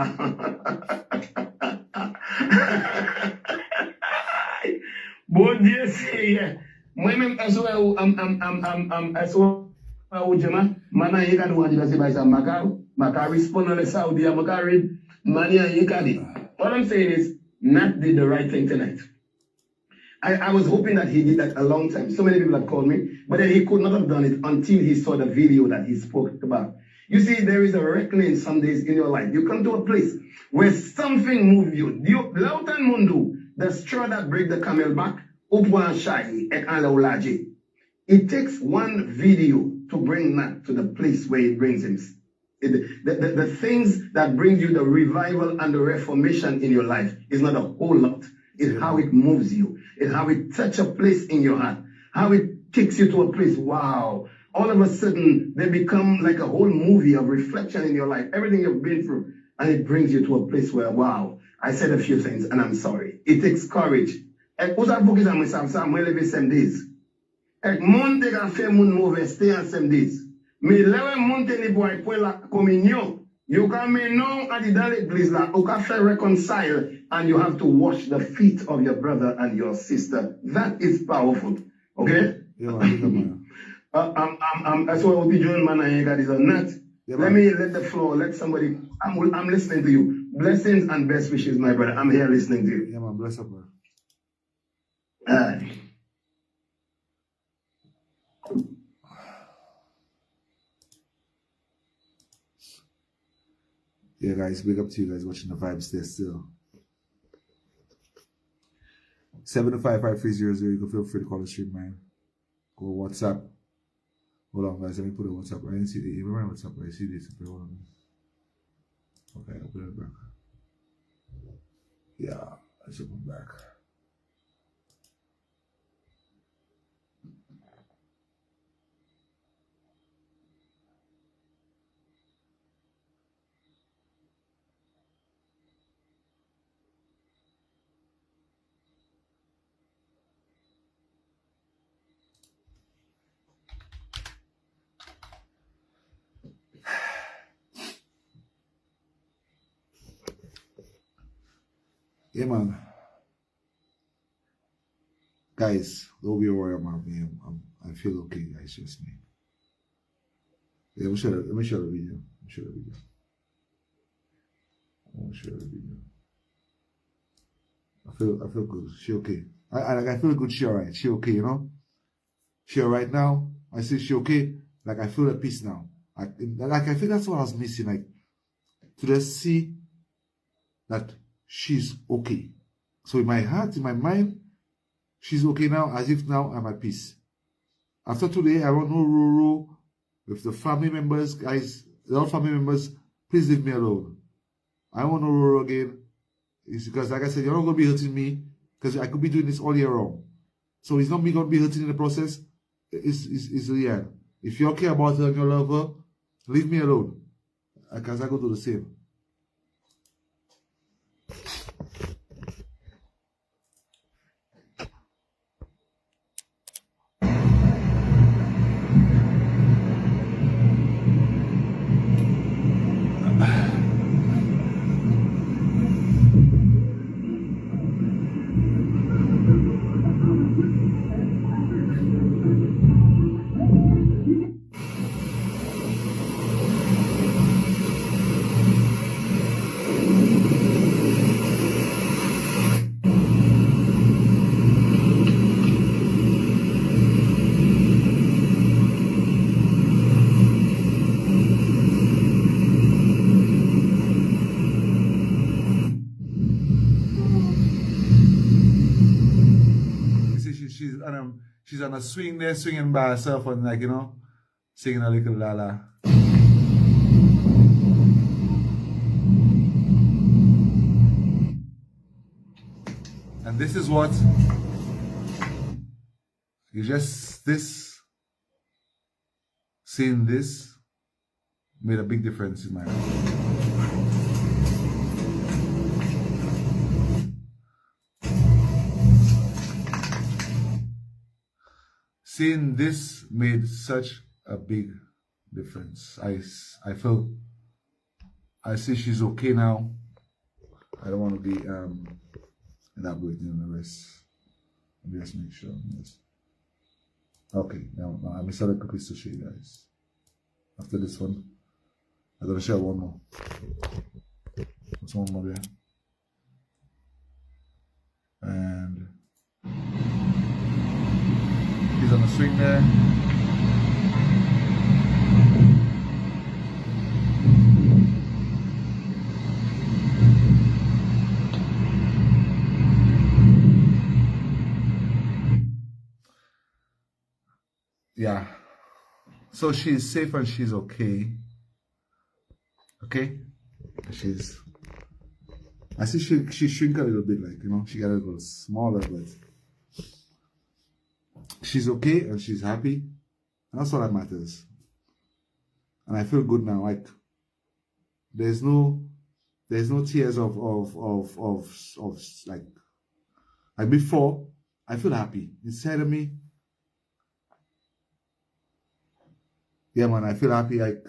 Bon Dieu c'est moi même aswa ou aswa ou jema, mana ye kadu wadi la se bay sa maka respond le Saudi, maka read mania ye kadi. All I'm saying is, Nat did the right thing tonight. I was hoping that he did that a long time. So many people have called me, but then he could not have done it until he saw the video that he spoke about. You see, there is a reckoning some days in your life. You come to a place where something moves you. Lautan Mundu, the straw that breaks the camel back, Upwan Shai, et Alaulaji. It takes one video to bring Nat to the place where it brings him. The things that bring you the revival and the reformation in your life is not a whole lot. It's how it moves you. It's how it touches a place in your heart. How it takes you to a place, wow. All of a sudden, they become like a whole movie of reflection in your life. Everything you've been through. And it brings you to a place where, wow, I said a few things and I'm sorry. It takes courage. And usa focus on myself, so I'm going to live 7 days. And mon te kan fe moun mauvais, stay on 7 days. Mais là, monter les bois pour la communion, you can menon at the l'église là, you can reconcile, and you have to wash the feet of your brother and your sister. That is powerful. Okay? Yeah, man. That's what the John man got is a nut. Yeah, let me let the floor, let somebody, I'm listening to you. Blessings and best wishes, my brother. I'm here listening to you. Yeah, man, bless up, bro. Yeah, guys, big up to you guys watching the vibes there still. 7255300, you can feel free to call the stream, man. Go WhatsApp. Hold on, guys, let me put a WhatsApp. I didn't see the email WhatsApp, I see this. Hold on. Okay, I'll put it back. Yeah, I should put it back. Yeah, man. Guys, don't be worried about me. I feel okay, guys. Just me. Yeah, let me show the video. Let me show the video. I want to show the video. I feel good. She okay. I feel good. She alright. She okay. You know. She alright now. I say she okay. Like I feel at peace now. I think that's what I was missing. Like to just see that she's okay. So in my heart, in my mind, she's okay now, as if now I'm at peace. After today, I want no roro with the family members, guys, all family members, please leave me alone. I want no roro again. It's because, like I said, you're not going to be hurting me, because I could be doing this all year long. So it's not me going to be hurting in the process, it's Leeann. If you care about her and you love her, leave me alone. Because I go do the same. She's on a swing there, swinging by herself and like, you know, singing a little la la. And this is what seeing this made a big difference in my life. Seeing this made such a big difference. I feel, I see she's okay now. I don't want to be elaborating on the rest. Let me just make sure. Yes. Okay, now I missed a little piece to show you guys. After this one, I'm gonna share one more. What's one more there? And he's on the swing there. Yeah. So she's safe and she's okay. Okay? I see she shrink a little bit, like, you know, she got a little smaller, but she's okay and she's happy. And that's all that matters. And I feel good now. Like there's no tears of like before. I feel happy inside of me. Yeah, man, I feel happy. Like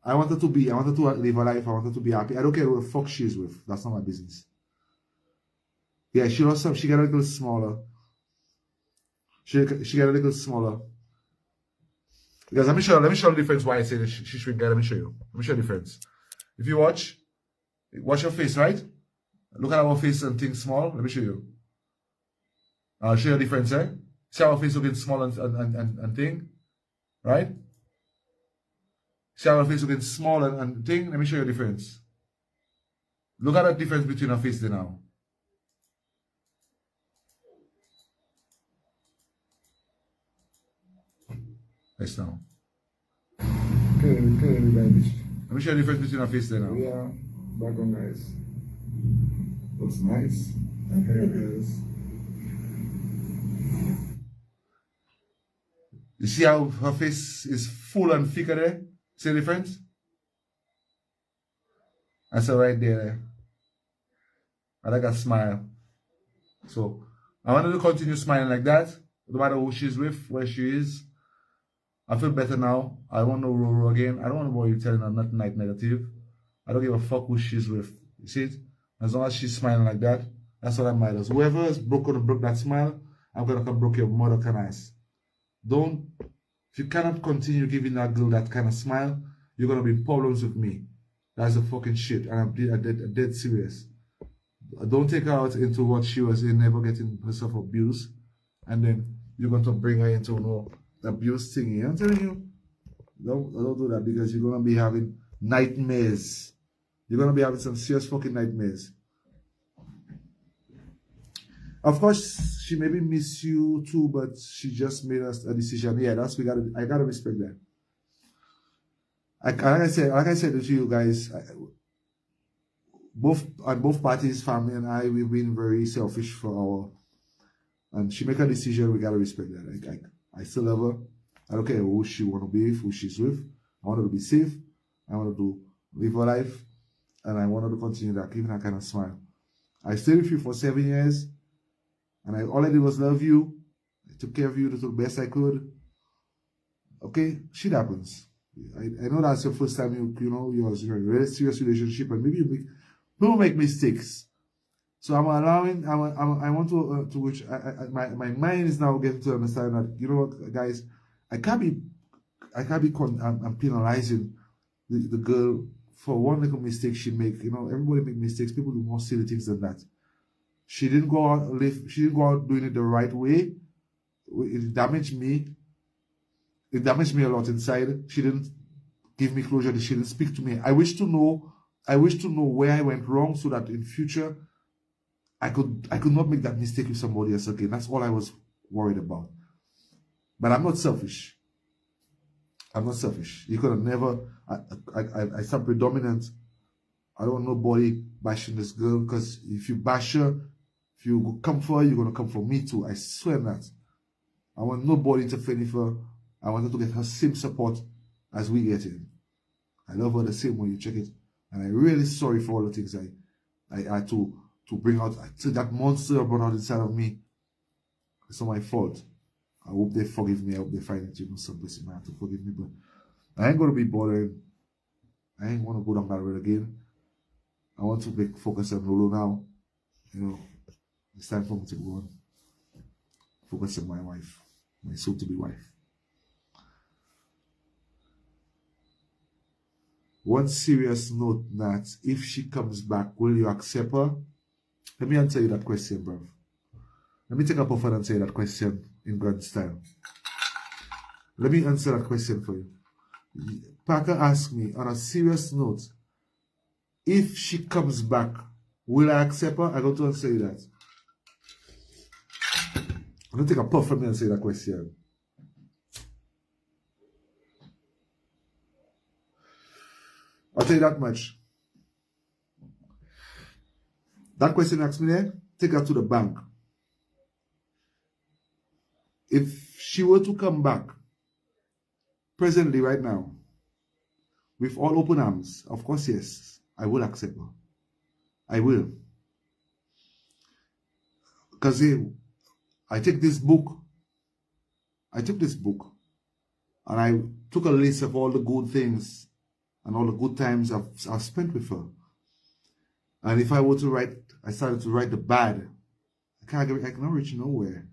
I wanted to live a life. I wanted to be happy. I don't care who the fuck she's with. That's not my business. Yeah, she lost some. She got a little smaller. She got a little smaller. Because let me show the difference why I say that she shrink. Let me show you. Let me show the difference. If you watch your face, right? Look at our face and things small. Let me show you. I'll show you the difference, eh? See our face looking small and thing, right? See our face looking small and thing. Let me show you the difference. Look at the difference between our face now. Yes, now. Clearly, baby. Let me show you the difference between our face now. Yeah, back on guys. Looks nice. And here it is. You see how her face is full and thicker there? See the difference? That's right there. I like a smile. So I want her to continue smiling like that, no matter who she's with, where she is. I feel better now. I don't want no Roro again. I don't want to worry telling her nothing like negative. I don't give a fuck who she's with. You see it? As long as she's smiling like that, that's what that matters. Whoever is broke that smile, I'm gonna come broke your mother can eyes. If you cannot continue giving that girl that kind of smile, you're gonna be in problems with me. That's the fucking shit. And I'm dead serious. Don't take her out into what she was in, never getting herself abused. And then you're going to bring her into no abuse thingy. I'm telling you, don't do that, because you're going to be having nightmares. You're going to be having some serious fucking nightmares. Of course, she maybe miss you too, but she just made us a decision. Yeah, I gotta respect that. Like I said to you guys, both parties, family and I, we've been very selfish for and she make a decision. We gotta respect that. I still love her. I don't care who she want to be with, who she's with. I want her to be safe. I want her to live her life. And I want her to continue that, keeping that kind of smile. I stayed with you for 7 years. And all I did was love you. I took care of you to the best I could. Okay? Shit happens. I know that's your first time you're in a really serious relationship, and maybe people make mistakes. So I'm allowing. I want to which my mind is now getting to understand that, you know what, guys, I'm penalizing the girl for one little mistake she make. You know, everybody make mistakes. People do more silly things than that. She didn't go out doing it the right way. It damaged me. It damaged me a lot inside. She didn't give me closure. She didn't speak to me. I wish to know where I went wrong, so that in future I could not make that mistake with somebody else again. That's all I was worried about. But I'm not selfish. I'm not selfish. You could have never. I stand predominant. I don't want nobody bashing this girl, because if you bash her, if you come for her, you're gonna come for me too. I swear that. I want nobody interfering with her. I want her to get her same support as we get in. I love her the same way, you check it. And I'm really sorry for all the things I had to bring out. That monster brought out inside of me. It's not my fault. I hope they forgive me. I hope they find it, some person might have to forgive me. But I ain't going to be bothering. I ain't want to go down that road again. I want to focus on Lolo now. It's time for me to go on. Focus on my wife, my soon-to-be wife. One serious note, Nat, if she comes back, will you accept her? Let me answer you that question, bro. Let me take a puff and answer you that question in God style. Let me answer that question for you. Parker asked me, on a serious note, if she comes back, will I accept her? I got to answer you that. I'm going to take a puff from me and say that question. I'll tell you that much. That question asked me there, take her to the bank. If she were to come back, presently, right now, with all open arms, of course, yes, I will accept her. I will. Because I took this book, and I took a list of all the good things and all the good times I've spent with her. And if I were to write, I started to write the bad, I cannot reach nowhere.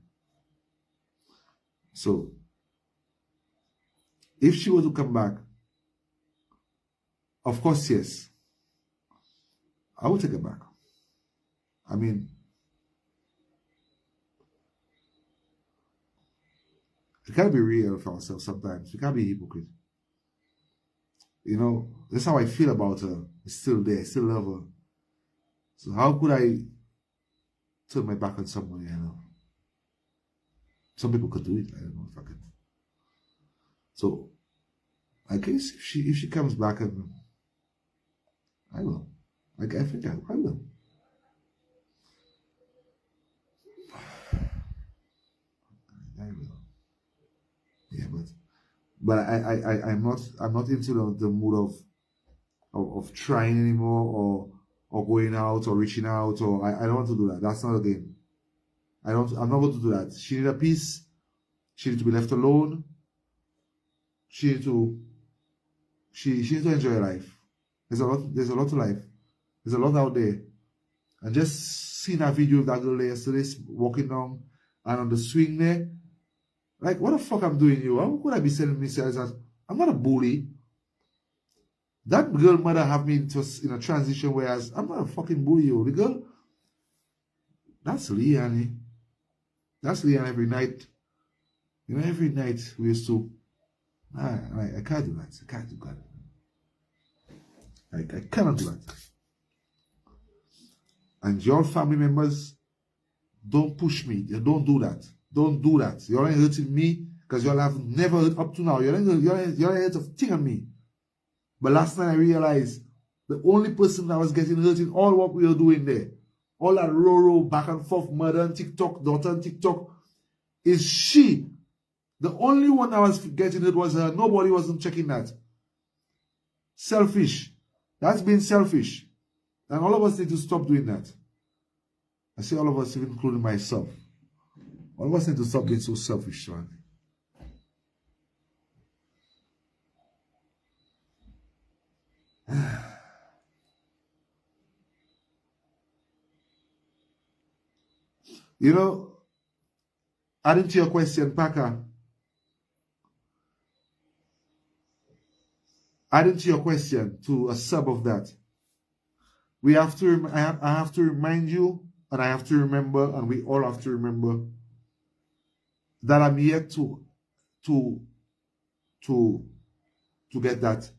So, if she were to come back, of course, yes, I will take her back. I mean, we can't be real with ourselves sometimes. We can't be hypocrite. That's how I feel about her. It's still there. I still love her. So how could I turn my back on somebody? Some people could do it. I don't know if I could. So I guess if she comes back, and I will. I think I will. I will. Yeah, but I'm not into the mood of trying anymore, or going out or reaching out, or I don't want to do that. That's not a game. I'm not going to do that. She needs a peace. She needs to be left alone. She needs to enjoy her life. There's a lot to life. There's a lot out there. And just seeing that video of that girl there yesterday walking down and on the swing there, like, what the fuck I'm doing you? How could I be selling myself as I'm not a bully? That girl might have me in a transition, whereas I'm not a fucking bully, yo. The girl, that's Leeann. That's Leeann every night. Every night we used to. I can't do that. I can't do that. I cannot do that. And your family members, don't push me. Don't do that. Don't do that. You're not hurting me, because y'all have never hurt up to now. You're not hurt a thing on me. But last night I realized the only person that was getting hurt in all what we were doing there, all that row back and forth, mother on TikTok, daughter on TikTok, is she. The only one that was getting it was her. Nobody wasn't checking that. Selfish. That's being selfish. And all of us need to stop doing that. I say all of us, including myself. All of us need to stop being so selfish, man. You know, adding to your question, Packer, adding to your question, to a sub of that, we have to, I have to remind you, and I have to remember, and we all have to remember, that I'm yet to get that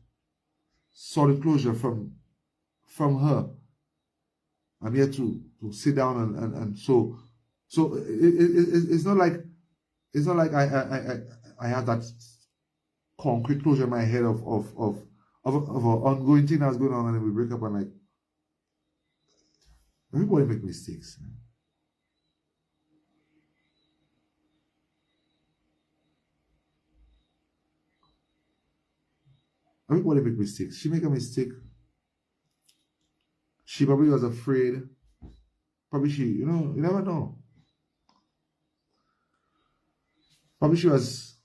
solid closure from her. I'm here to sit down and so it's not like I have that concrete closure in my head of an ongoing thing that's going on, and then we break up, and like, everybody make mistakes. Everybody make mistakes. She make a mistake. She probably was afraid. Probably you never know. Probably she was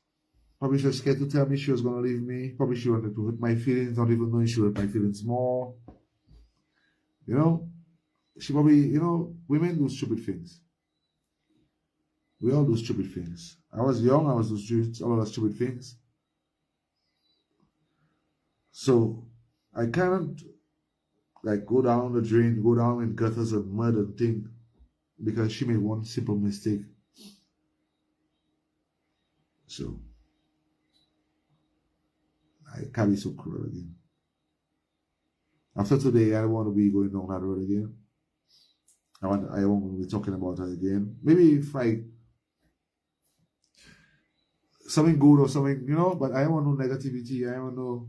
scared to tell me she was going to leave me. Probably she wanted to hurt my feelings, not even knowing she hurt my feelings more. She probably, women do stupid things. We all do stupid things. I was young, I was doing a lot of stupid things. So I can't like go down the drain, go down in gutters and mud and think because she made one simple mistake. So I can't be so cruel again. After today, I don't want to be going down that road again. I won't be talking about her again. Maybe if something good or something, but I don't want no negativity. I don't want no.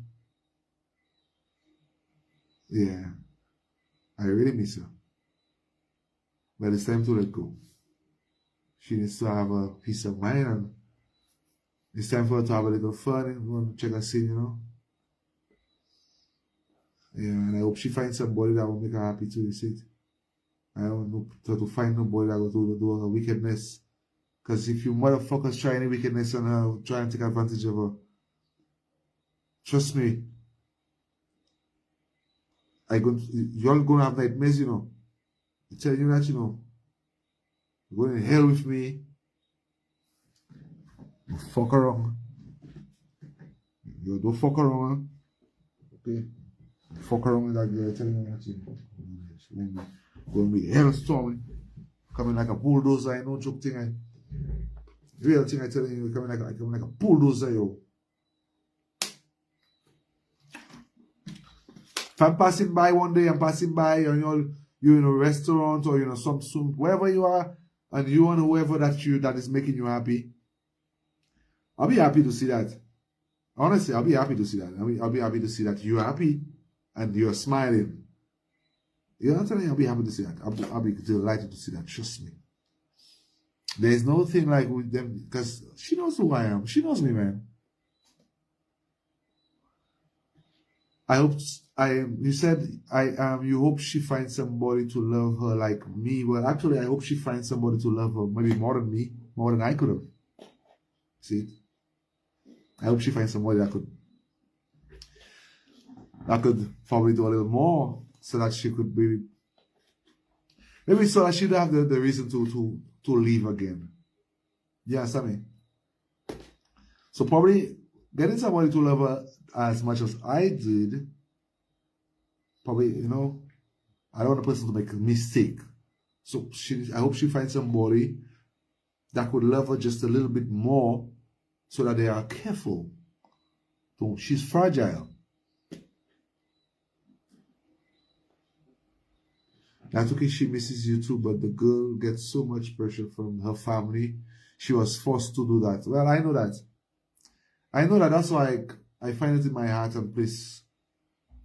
Yeah. I really miss her. But it's time to let go. She needs to have a peace of mind, and it's time for her to have a little fun and go and check a scene, Yeah, and I hope she finds somebody that will make her happy too, you see it. I don't know to find nobody that will do her wickedness. Because if you motherfuckers try any wickedness on her, try and take advantage of her, trust me, you're gonna have nightmares, I'm telling you that, you're going to hell with me. Fuck around. You don't fuck around, okay? Fuck around with that girl, telling you that, going to be hellstorming, coming like a bulldozer, no joke thing. Real thing, I telling you, coming like a bulldozer, yo. If I'm passing by one day, I'm passing by, and you're in a restaurant or some wherever you are, and you and whoever that is making you happy, I'll be happy to see that. Honestly, I'll be happy to see that. I'll be happy to see that you're happy and you're smiling. You know what I'm saying? I'll be happy to see that. I'll be delighted to see that. Trust me. There's no thing like with them, because she knows who I am. She knows me, man. You said you hope she finds somebody to love her like me. Well, actually, I hope she finds somebody to love her maybe more than me, more than I could have. See? I hope she finds somebody that could probably do a little more so that she could be, maybe so that she'd have the reason to leave again. You understand me? So probably getting somebody to love her as much as I did, probably, I don't want a person to make a mistake. So I hope she finds somebody that could love her just a little bit more so that they are careful. So she's fragile. That's okay, she misses you too, but the girl gets so much pressure from her family. She was forced to do that. Well, I know that. That's why I find it in my heart and place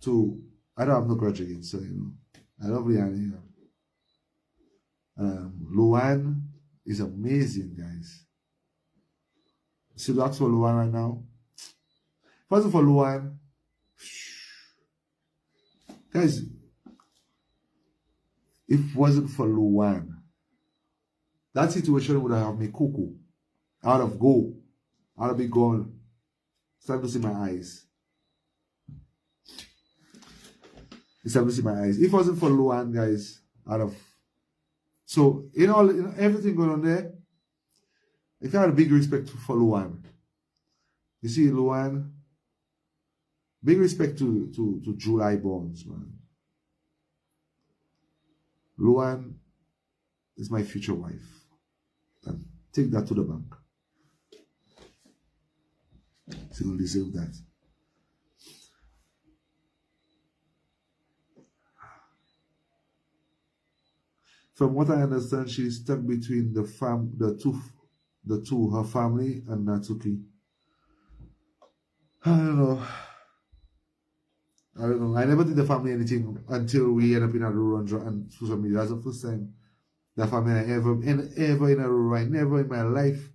to, I don't have no grudge against her, I love Leeann. Leeann is amazing, guys. See, that's for Leeann right now. First for Leeann, guys, if it wasn't for Leeann, that situation would have me cuckoo. Out of go. I'd be gone. Start to see my eyes. It's time to see my eyes. If it wasn't for Leeann, guys, out of. So, in everything going on there, I had a big respect for Leeann. You see, Leeann, big respect to July Bonds, man. Leeann is my future wife. And take that to the bank. She will deserve that. From what I understand, she's stuck between the two, her family and Natsuki. I don't know. I never did the family anything until we end up in a rural and social media. That's the first time the family I ever in a rural. I never in my life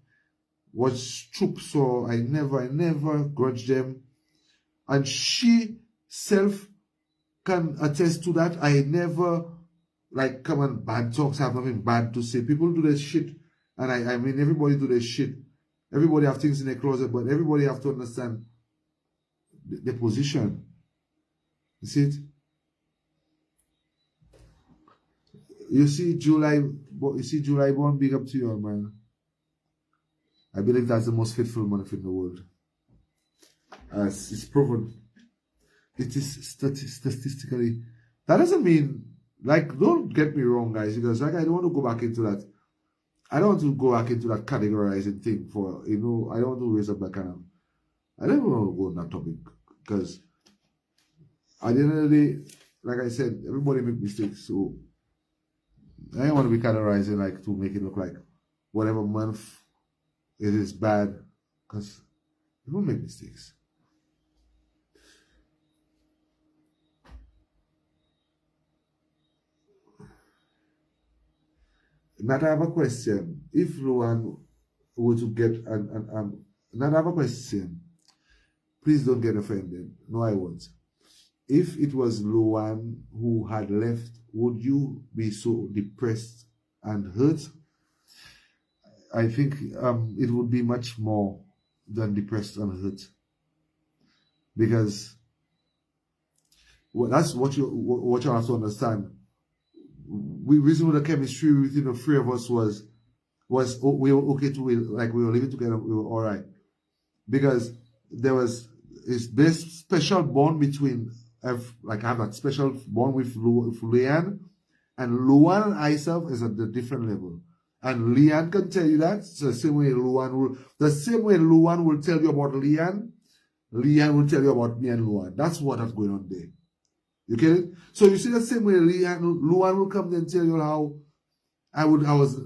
watched troops, so I never grudged them. And she self can attest to that. I never come on bad talks. I have nothing bad to say. People do their shit, and I mean everybody do their shit. Everybody have things in their closet, but everybody have to understand the position. You see it? You see July born, big up to you, man. I believe that's the most faithful man in the world. As it's proven. It is statistically. That doesn't mean, don't get me wrong, guys, because I don't want to go back into that. I don't want to go back into that categorizing thing for, I don't want to raise up that kind of. I don't want to go on that topic because at the end of the day, like I said, everybody make mistakes. So I don't want to be categorizing to make it look like whatever month it is bad because people make mistakes. Now I have a question. If Leeann were to get now I have a question. Please don't get offended. No, I won't. If it was Leeann who had left, would you be so depressed and hurt? I think it would be much more than depressed and hurt. Because that's what you have to understand. We reason with the chemistry within the three of us was we were okay to we were living together, we were all right, because there was this special bond between I have that special bond with Leeann, and Leeann and myself is at the different level, and Leeann can tell you that. So the same way Leeann will tell you about Leeann will tell you about me and Leeann. That's what is going on there. You get it? So you see the same way Leeann will come and tell you how I was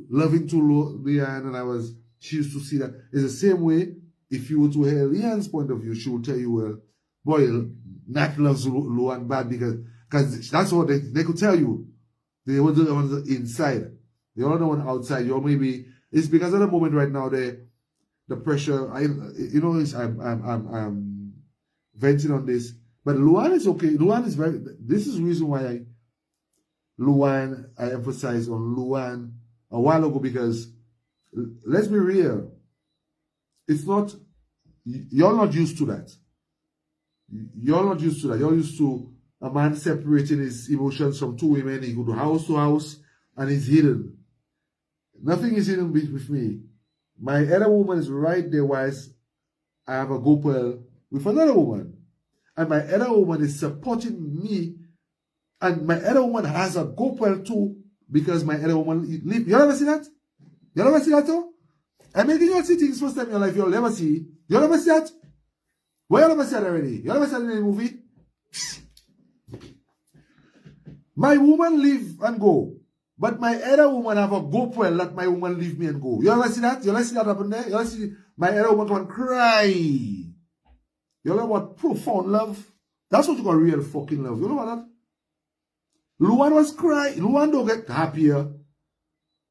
loving to Leeann, and she used to see that. It's the same way if you were to hear Leeann's point of view, she will tell you, well, boy, Nat loves Leeann bad because that's what they could tell you. They were the ones inside. They are the one outside. You're maybe it's because at the moment right now the pressure. I'm venting on this. But Leeann is okay. Leeann is this is the reason why I emphasized on Leeann a while ago, because let's be real. It's not, you're not used to that. You're not used to that. You're used to a man separating his emotions from two women. He go to house and he's hidden. Nothing is hidden with me. My other woman is right there whilst I have a go with another woman. And my other woman is supporting me. And my other woman has a go too, because my other woman live. You ever see that? You ever see that too? I'm making you see things first time in your life you'll never see. You ever see that? Why you never see that already? You ever see that in any movie? My woman leave and go. But my other woman have a go let my woman leave me and go. You ever see that? You ever see that happen there? You ever see my other woman come and cry? You know what profound love? That's what you call real fucking love. You know what that? Leeann was crying. Leeann don't get happier.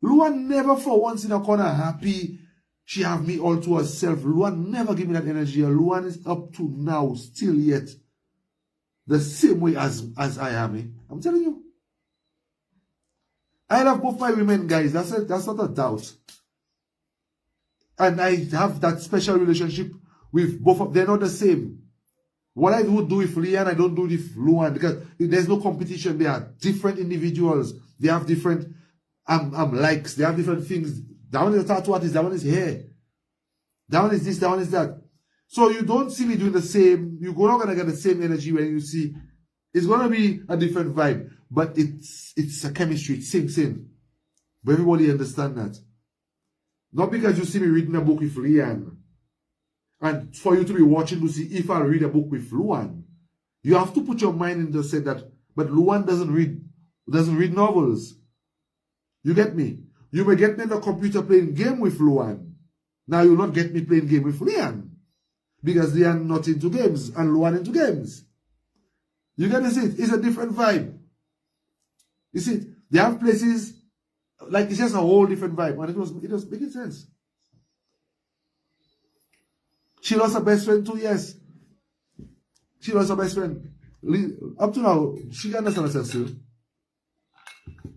Leeann never for once in a corner happy. She have me all to herself. Leeann never give me that energy. Leeann is up to now, still yet, the same way as I am. I'm telling you. I love both my women, guys. That's not a doubt. And I have that special relationship with both of them. They're not the same. What I would do with Leeann, I don't do with Leeann, because there's no competition. They are different individuals. They have different likes. They have different things. That one is a tattoo artist. That one is hair. That one is this. That one is that. So you don't see me doing the same. You're not gonna get the same energy when you see. It's gonna be a different vibe, but it's a chemistry. It sinks in. But everybody understand that. Not because you see me reading a book with Leeann, and for you to be watching to see if I read a book with Leeann. You have to put your mind in the set that, but Leeann doesn't read novels. You get me? You may get me in the computer playing game with Leeann. Now you'll not get me playing game with Leeann. Because Leeann not into games and Leeann into games. You get it? It's a different vibe. You see, they have places, like it's just a whole different vibe. And it was making sense. She lost her best friend 2 years. She lost her best friend. Up to now, she can understand herself still.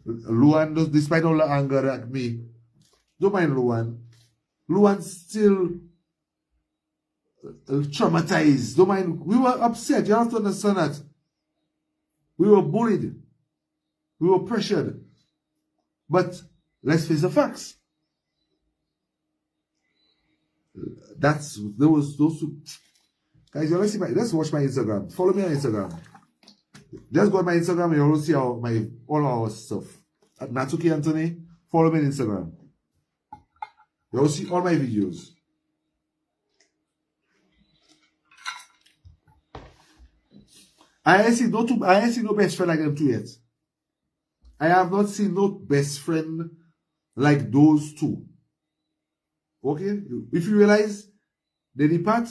Leeann, despite all the anger at me, don't mind Leeann. Leeann still traumatized. Don't mind. We were upset. You have to understand that. We were bullied. We were pressured. But let's face the facts. Those two. Guys, let's watch my Instagram. Follow me on Instagram. Just go on my Instagram and you'll see all our stuff. At Natuki Anthony, follow me on Instagram. You'll see all my videos. I ain't seen no best friend like them two yet. I have not seen no best friend like those two. Okay? If you realize, they depart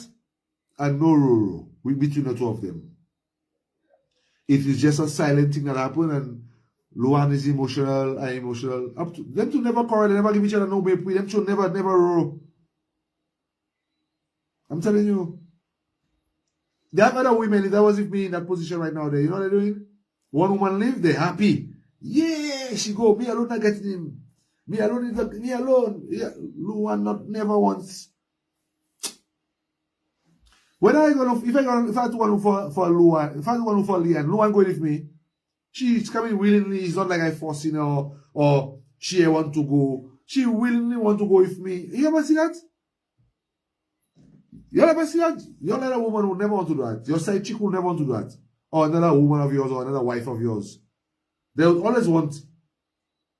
and no roro between the two of them. It is just a silent thing that happened, and Leeann is emotional, I'm emotional. Up to them two never quarrel, they never give each other no baby. Them two never roro. I'm telling you. There are other women, if that was with me in that position right now, you know what they're doing? One woman leave, they're happy. Yeah, she go, me alone not getting him. Me alone. Yeah, Leeann never once. If I do one for Leeann, if I do one for Leeann going with me, she's coming willingly. It's not like I forcing her or she want to go. She willingly want to go with me. You ever see that? You ever see that? Your other woman will never want to do that. Your side chick will never want to do that. Or another woman of yours or another wife of yours. They will always want.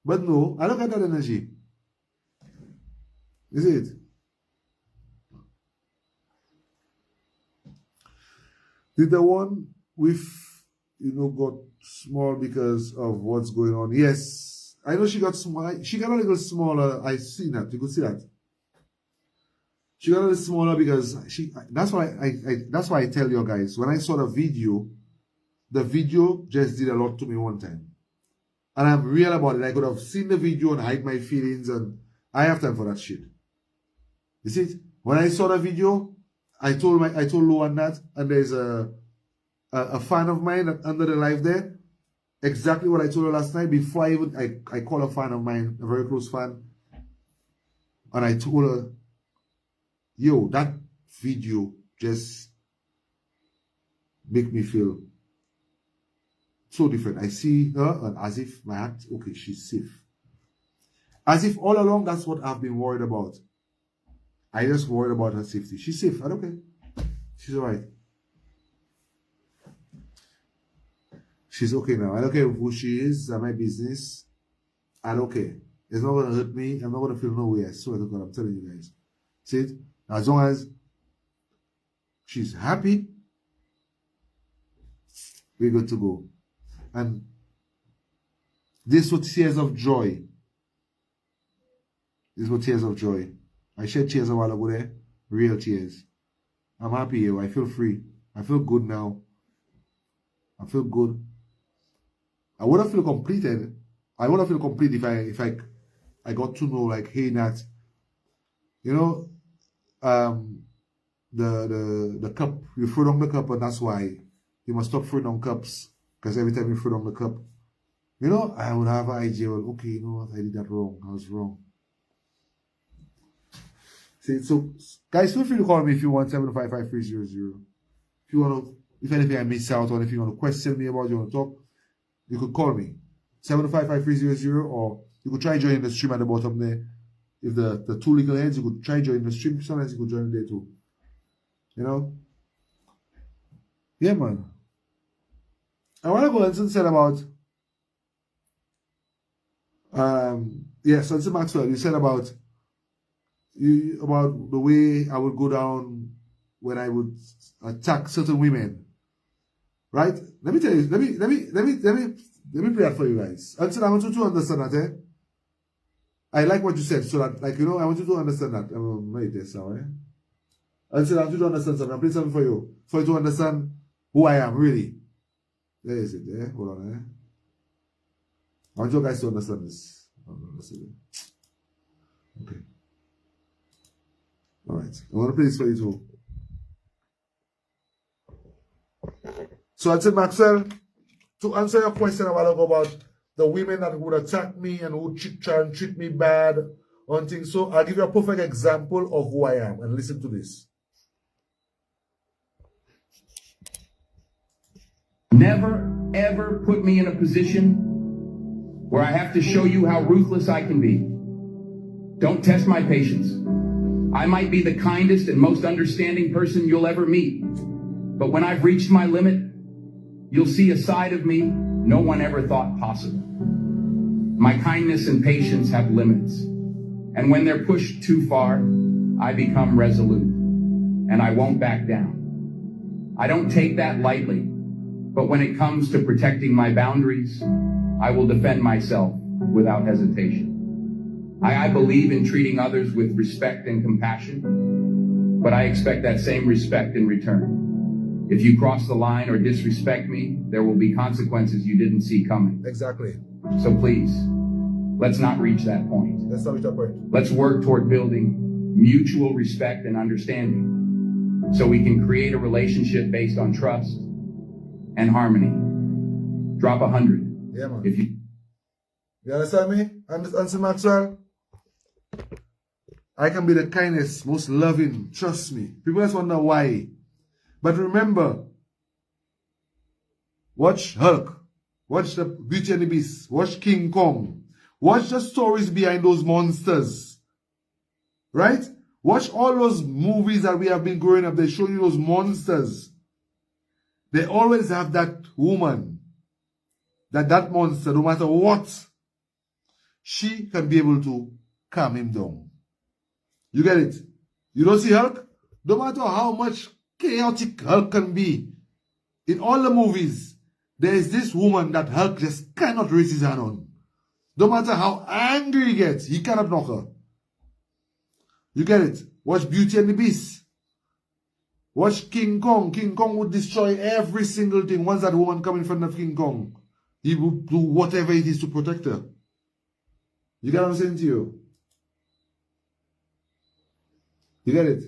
But no, I don't get that energy. Is it? Did the one with, got small because of what's going on? Yes. I know she got small. She got a little smaller. I seen that. You could see that. She got a little smaller because that's why I tell you guys, when I saw the video just did a lot to me one time. And I'm real about it. I could have seen the video and hide my feelings, and I have time for that shit. You see it? When I saw the video, I told Leeann that, and there's a fan of mine that under the live there. Exactly what I told her last night before I call a fan of mine, a very close fan. And I told her, yo, that video just make me feel so different. I see her and as if my heart, okay, she's safe. As if all along that's what I've been worried about. I just worried about her safety. She's safe. I don't care. She's alright. She's okay now. I don't care who she is. That's my business. I don't care. It's not going to hurt me. I'm not going to feel no way. I swear to God. I'm telling you guys. See it? As long as she's happy, we're good to go. And this was tears of joy. This was tears of joy. I shed tears a while ago there. Real tears. I'm happy here. I feel free. I feel good now. I feel good. I wouldn't feel completed. I wouldn't feel complete if I got to know, like, hey Nat, You know, the cup, you throw down the cup, and that's why you must stop throwing down cups. Because every time you throw down the cup, you know, I would have an idea, well, okay, you know what, I did that wrong. I was wrong. See, so guys, feel free to call me if you want 755-300. If you want to, if anything I miss out on, if you want to question me about, you want to talk, you could call me 755-300, or you could try joining the stream at the bottom there. If the two legal heads, you could try joining the stream. Sometimes you could join there too. You know? Yeah, man. I want to go and say about Sunset Maxwell, you said about the way I would go down when I would attack certain women. Right? Let me tell you, let me play that for you guys. Until I want you to understand that, eh? I like what you said, so that, like, you know, I want you to understand that. Wait this now, eh? Until I want you to understand something. I'm playing something for you to understand who I am, really. There is it, eh? Hold on, eh? I want you guys to understand this. Okay. Alright. I want to play this for you too. So I said, Maxwell, to answer your question a while ago about the women that would attack me and would try and treat me bad on things. So I'll give you a perfect example of who I am. And listen to this. Never, ever put me in a position where I have to show you how ruthless I can be. Don't test my patience. I might be the kindest and most understanding person you'll ever meet. But when I've reached my limit, you'll see a side of me no one ever thought possible. My kindness and patience have limits. And when they're pushed too far, I become resolute. And I won't back down. I don't take that lightly. But when it comes to protecting my boundaries, I will defend myself without hesitation. I believe in treating others with respect and compassion, but I expect that same respect in return. If you cross the line or disrespect me, there will be consequences you didn't see coming. Exactly. So please, let's not reach that point. Let's not reach that point. Let's work toward building mutual respect and understanding so we can create a relationship based on trust and harmony. Drop 100. Yeah, man. If you understand me? Answer Maxwell. I can be the kindest, most loving. Trust me. People just wonder why. But remember, watch Hulk. Watch the Beauty and the Beast. Watch King Kong. Watch the stories behind those monsters. Right? Watch all those movies that we have been growing up. They show you those monsters. They always have that woman, that monster, no matter what, she can be able to calm him down. You get it? You don't see Hulk? No matter how much chaotic Hulk can be, in all the movies, there is this woman that Hulk just cannot raise his hand on. No matter how angry he gets, he cannot knock her. You get it? Watch Beauty and the Beast. Watch King Kong. King Kong would destroy every single thing. Once that woman come in front of King Kong, he would do whatever it is to protect her. You get what I'm saying to you? You get it?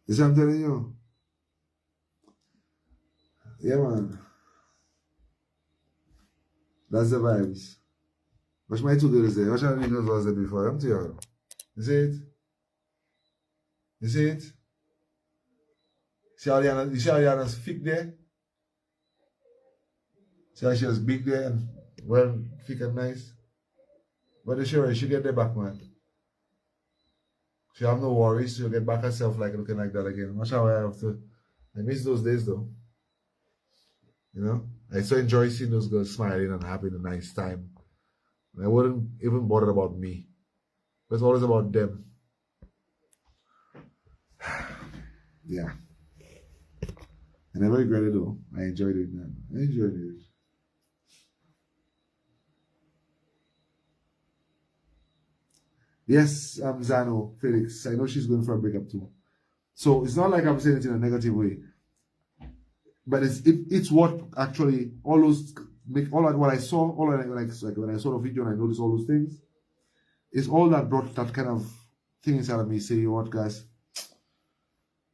You see what I'm telling you? Yeah, man. That's the vibes. Watch my two girls there. Watch how the girls was there before. I'm telling you. You see it? You see it? See how Leeann's thick there? See how she was big there and well thick and nice? But the sure she get there back, man. She have no worries. She'll get back herself like looking like that again. Watch how I have to. I miss those days though. You know? I so enjoy seeing those girls smiling and having a nice time. And I wouldn't even bother about me. It's always about them. Yeah. I never regret it though. I enjoyed it, man. I enjoyed it. Yes, Zano, Felix. I know she's going for a breakup too. So it's not like I'm saying it in a negative way. But it's what actually, all those make all that what I saw, all that like when I saw the video and I noticed all those things, it's all that brought that kind of thing inside of me. Say, you know what, guys?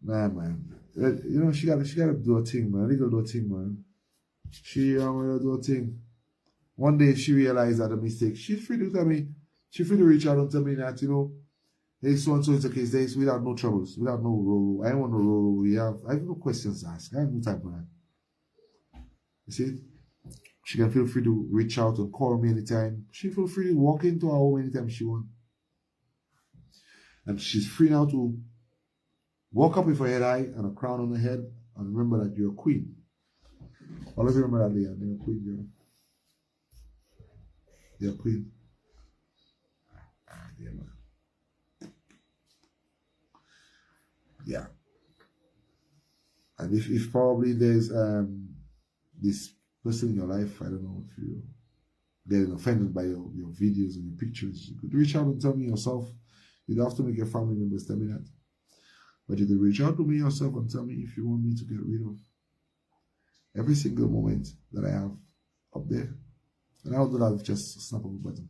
Nah, man. You know, she gotta do a thing, man. They gotta do a thing, man. She gotta do a thing. One day she realized that a mistake. She's free to tell me. She's free to reach out and tell me that, you know, hey, so and so is the case. There's without no troubles, without no role. I don't want no role. I have no questions to ask. I have no time for that. You see? She can feel free to reach out and call me anytime. She feel free to walk into her home anytime she wants. And she's free now to walk up with her head high and a crown on her head and remember that you're a queen. Always remember that, Leeann. You're a queen, girl. You're a queen. Yeah, man. Yeah. And if probably there's this person in your life, I don't know if you're getting offended by your videos and your pictures, you could reach out and tell me yourself. You don't have to make your family members tell me that. But you could reach out to me yourself and tell me if you want me to get rid of every single moment that I have up there. And I'll do that with just a snap of a button.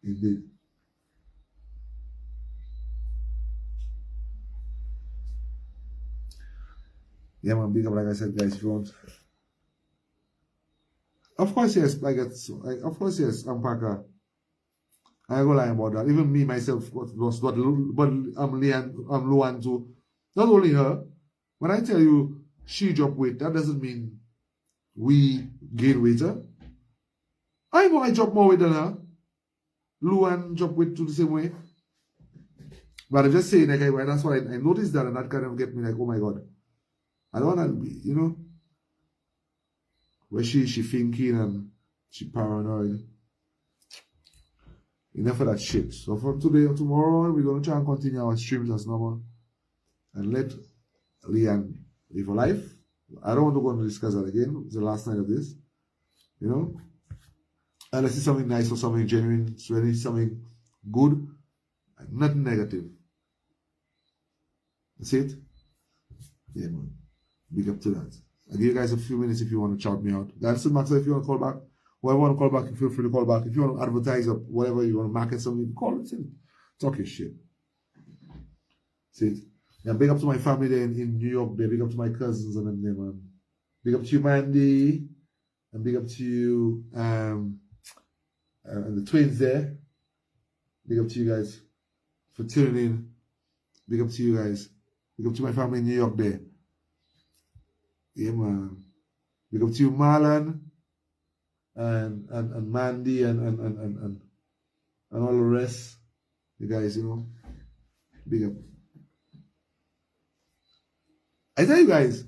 Indeed. Yeah, man, big up, like I said, guys, if you want. Of course, yes, of course, yes, I'm Parker. I ain't gonna lie about that. Even me, myself, but I'm Leeann too. Not only her. When I tell you she dropped weight, that doesn't mean we gain weight, huh? I know I drop more weight than her. Leeann dropped weight to the same way. But I'm just saying, like, that's why I noticed that, and that kind of get me like, oh my God. I don't want to be, you know, where she thinking and she paranoid. Enough of that shit. So from today or tomorrow, we're going to try and continue our streams as normal. And let Leeann live her life. I don't want to go and discuss that again. It's the last night of this. You know? Unless it's something nice or something genuine, so it's something good, and nothing negative. That's it? Yeah, man. Big up to that. I'll give you guys a few minutes if you want to shout me out. That's it, Max. If you want to call back, whoever want to call back, feel free to call back. If you want to advertise or whatever, you want to market something, call it. Talk your shit. See it? Yeah, big up to my family there in New York. There, big up to my cousins and them there, man. Big up to you, Mandy, and big up to you, and the twins there. Big up to you guys for tuning in. Big up to you guys. Big up to my family in New York there. Yeah, man. Big up to you, Marlon, and Mandy, and all the rest. You guys, you know. Big up. I tell you guys,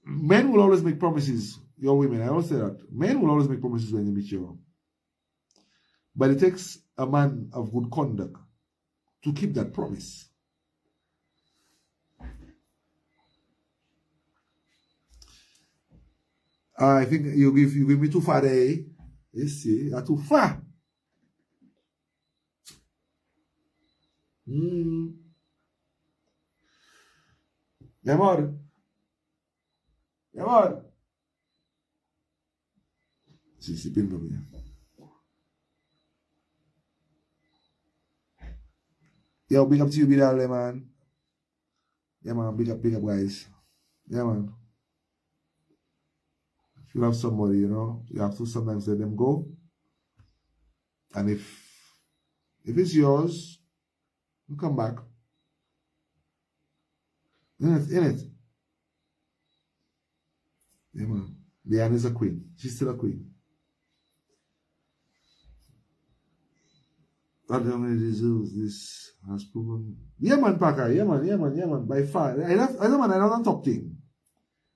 men will always make promises. Your women, I always say that. Men will always make promises when they meet you. But it takes a man of good conduct to keep that promise. I think you give me too far there. You see, you're too far. Yeah, man. Yeah, man. See, pin me. Yo, big up to you, Bidale, man. Yeah, man, big up, guys. Yeah, man. If you love somebody, you know, you have to sometimes let them go. And if it's yours, you come back. In it. Yeah, man. Leeann is a queen. She's still a queen. God Almighty deserves this, has proven. Yeah, man, Parker. Yeah, man. By far. I don't want to talk to him.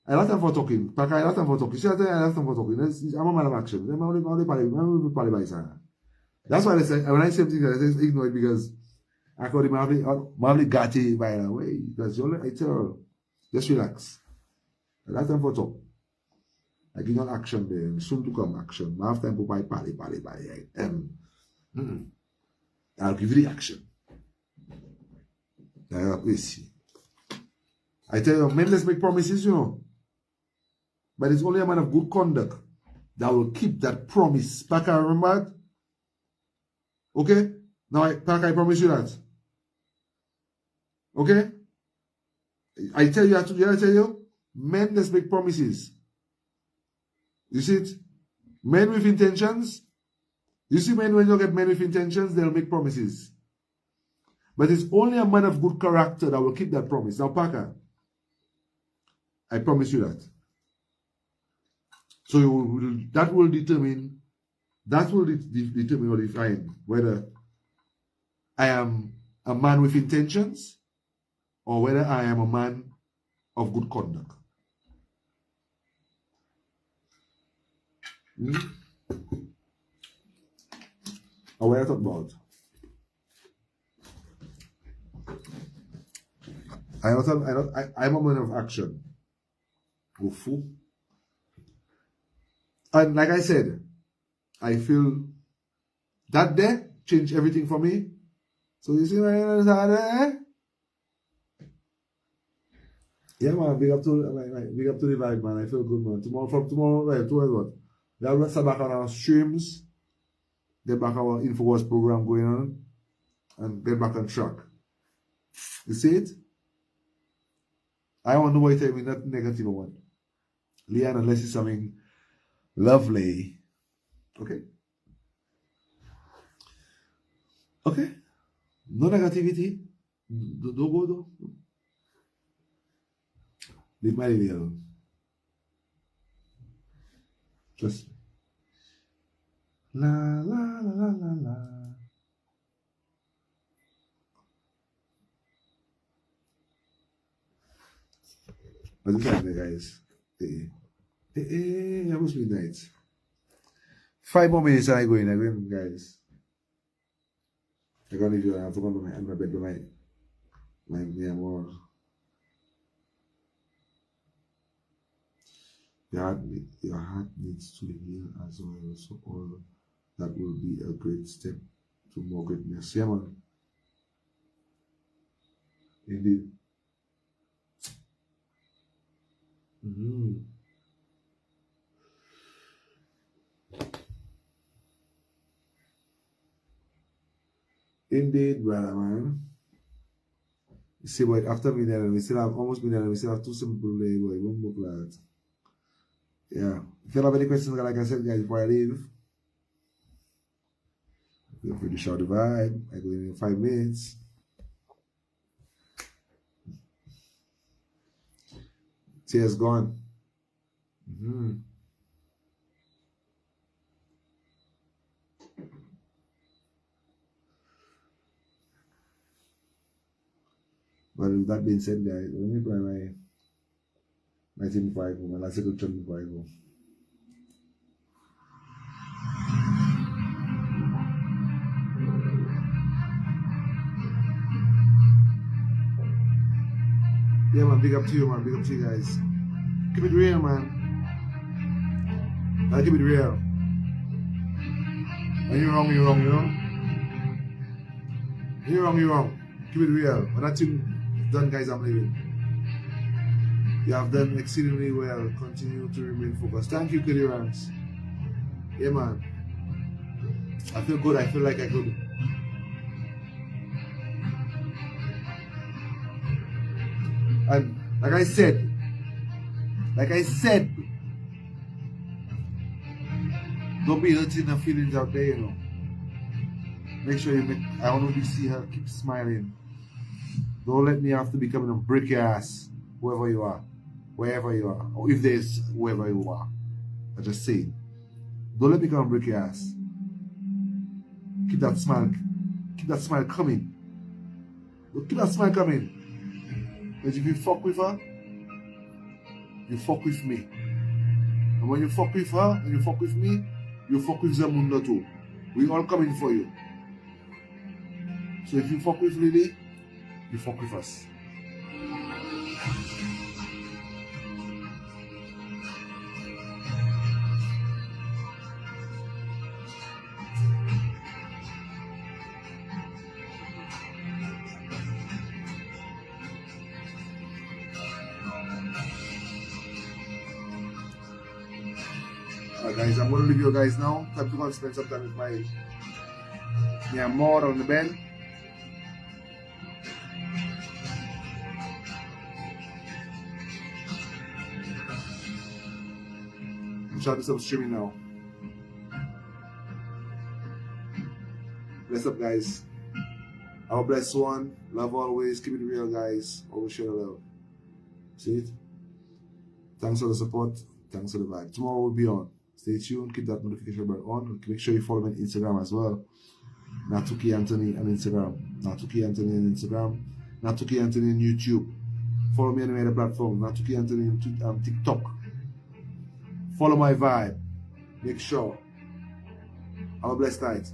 I like them for talking. Parker, I like them for talking. See, I like them for talking. I'm a man of action. I'm only by side. That's why I say, when I say things, I say ignore it because I call him Mavli Gatti by the way. Because I tell her, just relax. I like them for talk. I give you action there. Soon to come action. I have time to buy party. I'll give you the action. Let's see. I tell you, men, let's make promises, you know. But it's only a man of good conduct that will keep that promise. Parker, remember that? Okay? Now, Parker, I promise you that. Okay? I tell you, I tell you, men just make promises. You see it? Men with intentions. You see men, when you get men with intentions, they'll make promises. But it's only a man of good character that will keep that promise. Now, Parker, I promise you that. So that will determine or define whether I am a man with intentions or whether I am a man of good conduct. Or what I talk about? I'm a man of action. Ufu. And like I said, I feel that day changed everything for me. So you see my there? Yeah, man, big up to the vibe, man. I feel good, man. Tomorrow, right, tomorrow what? We'll start back on our streams, get back our InfoWars program going on, and get back on track. You see it? I want to know what you tell me, not negative one. Leeann, unless it's something lovely. Okay? Okay? No negativity. Don't go, though. Leave my lady alone. Trust me. La, la, la, la, la, la. What's this happening, guys? Almost midnight. 5 more minutes and I go in, guys. I can't leave you. I have to go to my bed with my more. Your heart needs to heal as well. So all that will be a great step to more greatness. Yeah, man. Indeed. Indeed, brother, man. You see, but after me there, we still have almost been there, we still have 2 simple days, boy. One more class. Yeah. If you have any questions, like I said, guys, before I leave, feel free to shout the vibe. I go in 5 minutes. Tears gone. But with that being said, guys, let me play my team 5, my last second team 5. Yeah, man, big up to you, man. Big up to you guys. Keep it real, man. I'll keep it real. When you're wrong, you're wrong, you know? When you're wrong, you're wrong. Keep it real. When that thing is done, guys, I'm leaving. You have done exceedingly well. Continue to remain focused. Thank you, Kelly Ranks. Yeah, man. I feel good. I feel like I could. And like I said, don't be hurting the feelings out there, you know. Make sure I want to see her keep smiling. Don't let me have to be coming and break your ass, whoever you are, wherever you are, or if there's whoever you are. I just say, don't let me come and break your ass. Keep that smile coming. Keep that smile coming. Because if you fuck with her, you fuck with me. And when you fuck with her and you fuck with me, you fuck with Zamunda too. We all coming for you. So if you fuck with Lily, you fuck with us. Alright guys, I'm gonna leave you guys now. Time to go and spend some time with my more on the bed. I'm trying to stop streaming now. Bless up guys. Have a blessed one. Love always. Keep it real guys. Always share love. See it? Thanks for the support. Thanks for the vibe. Tomorrow we'll be on. Stay tuned. Keep that notification bell on. Make sure you follow me on Instagram as well. Natuki Anthony on Instagram. Natuki Anthony on Instagram. Natuki Anthony on YouTube. Follow me on any other platform. Natuki Anthony on TikTok. Follow my vibe. Make sure. Have a blessed night.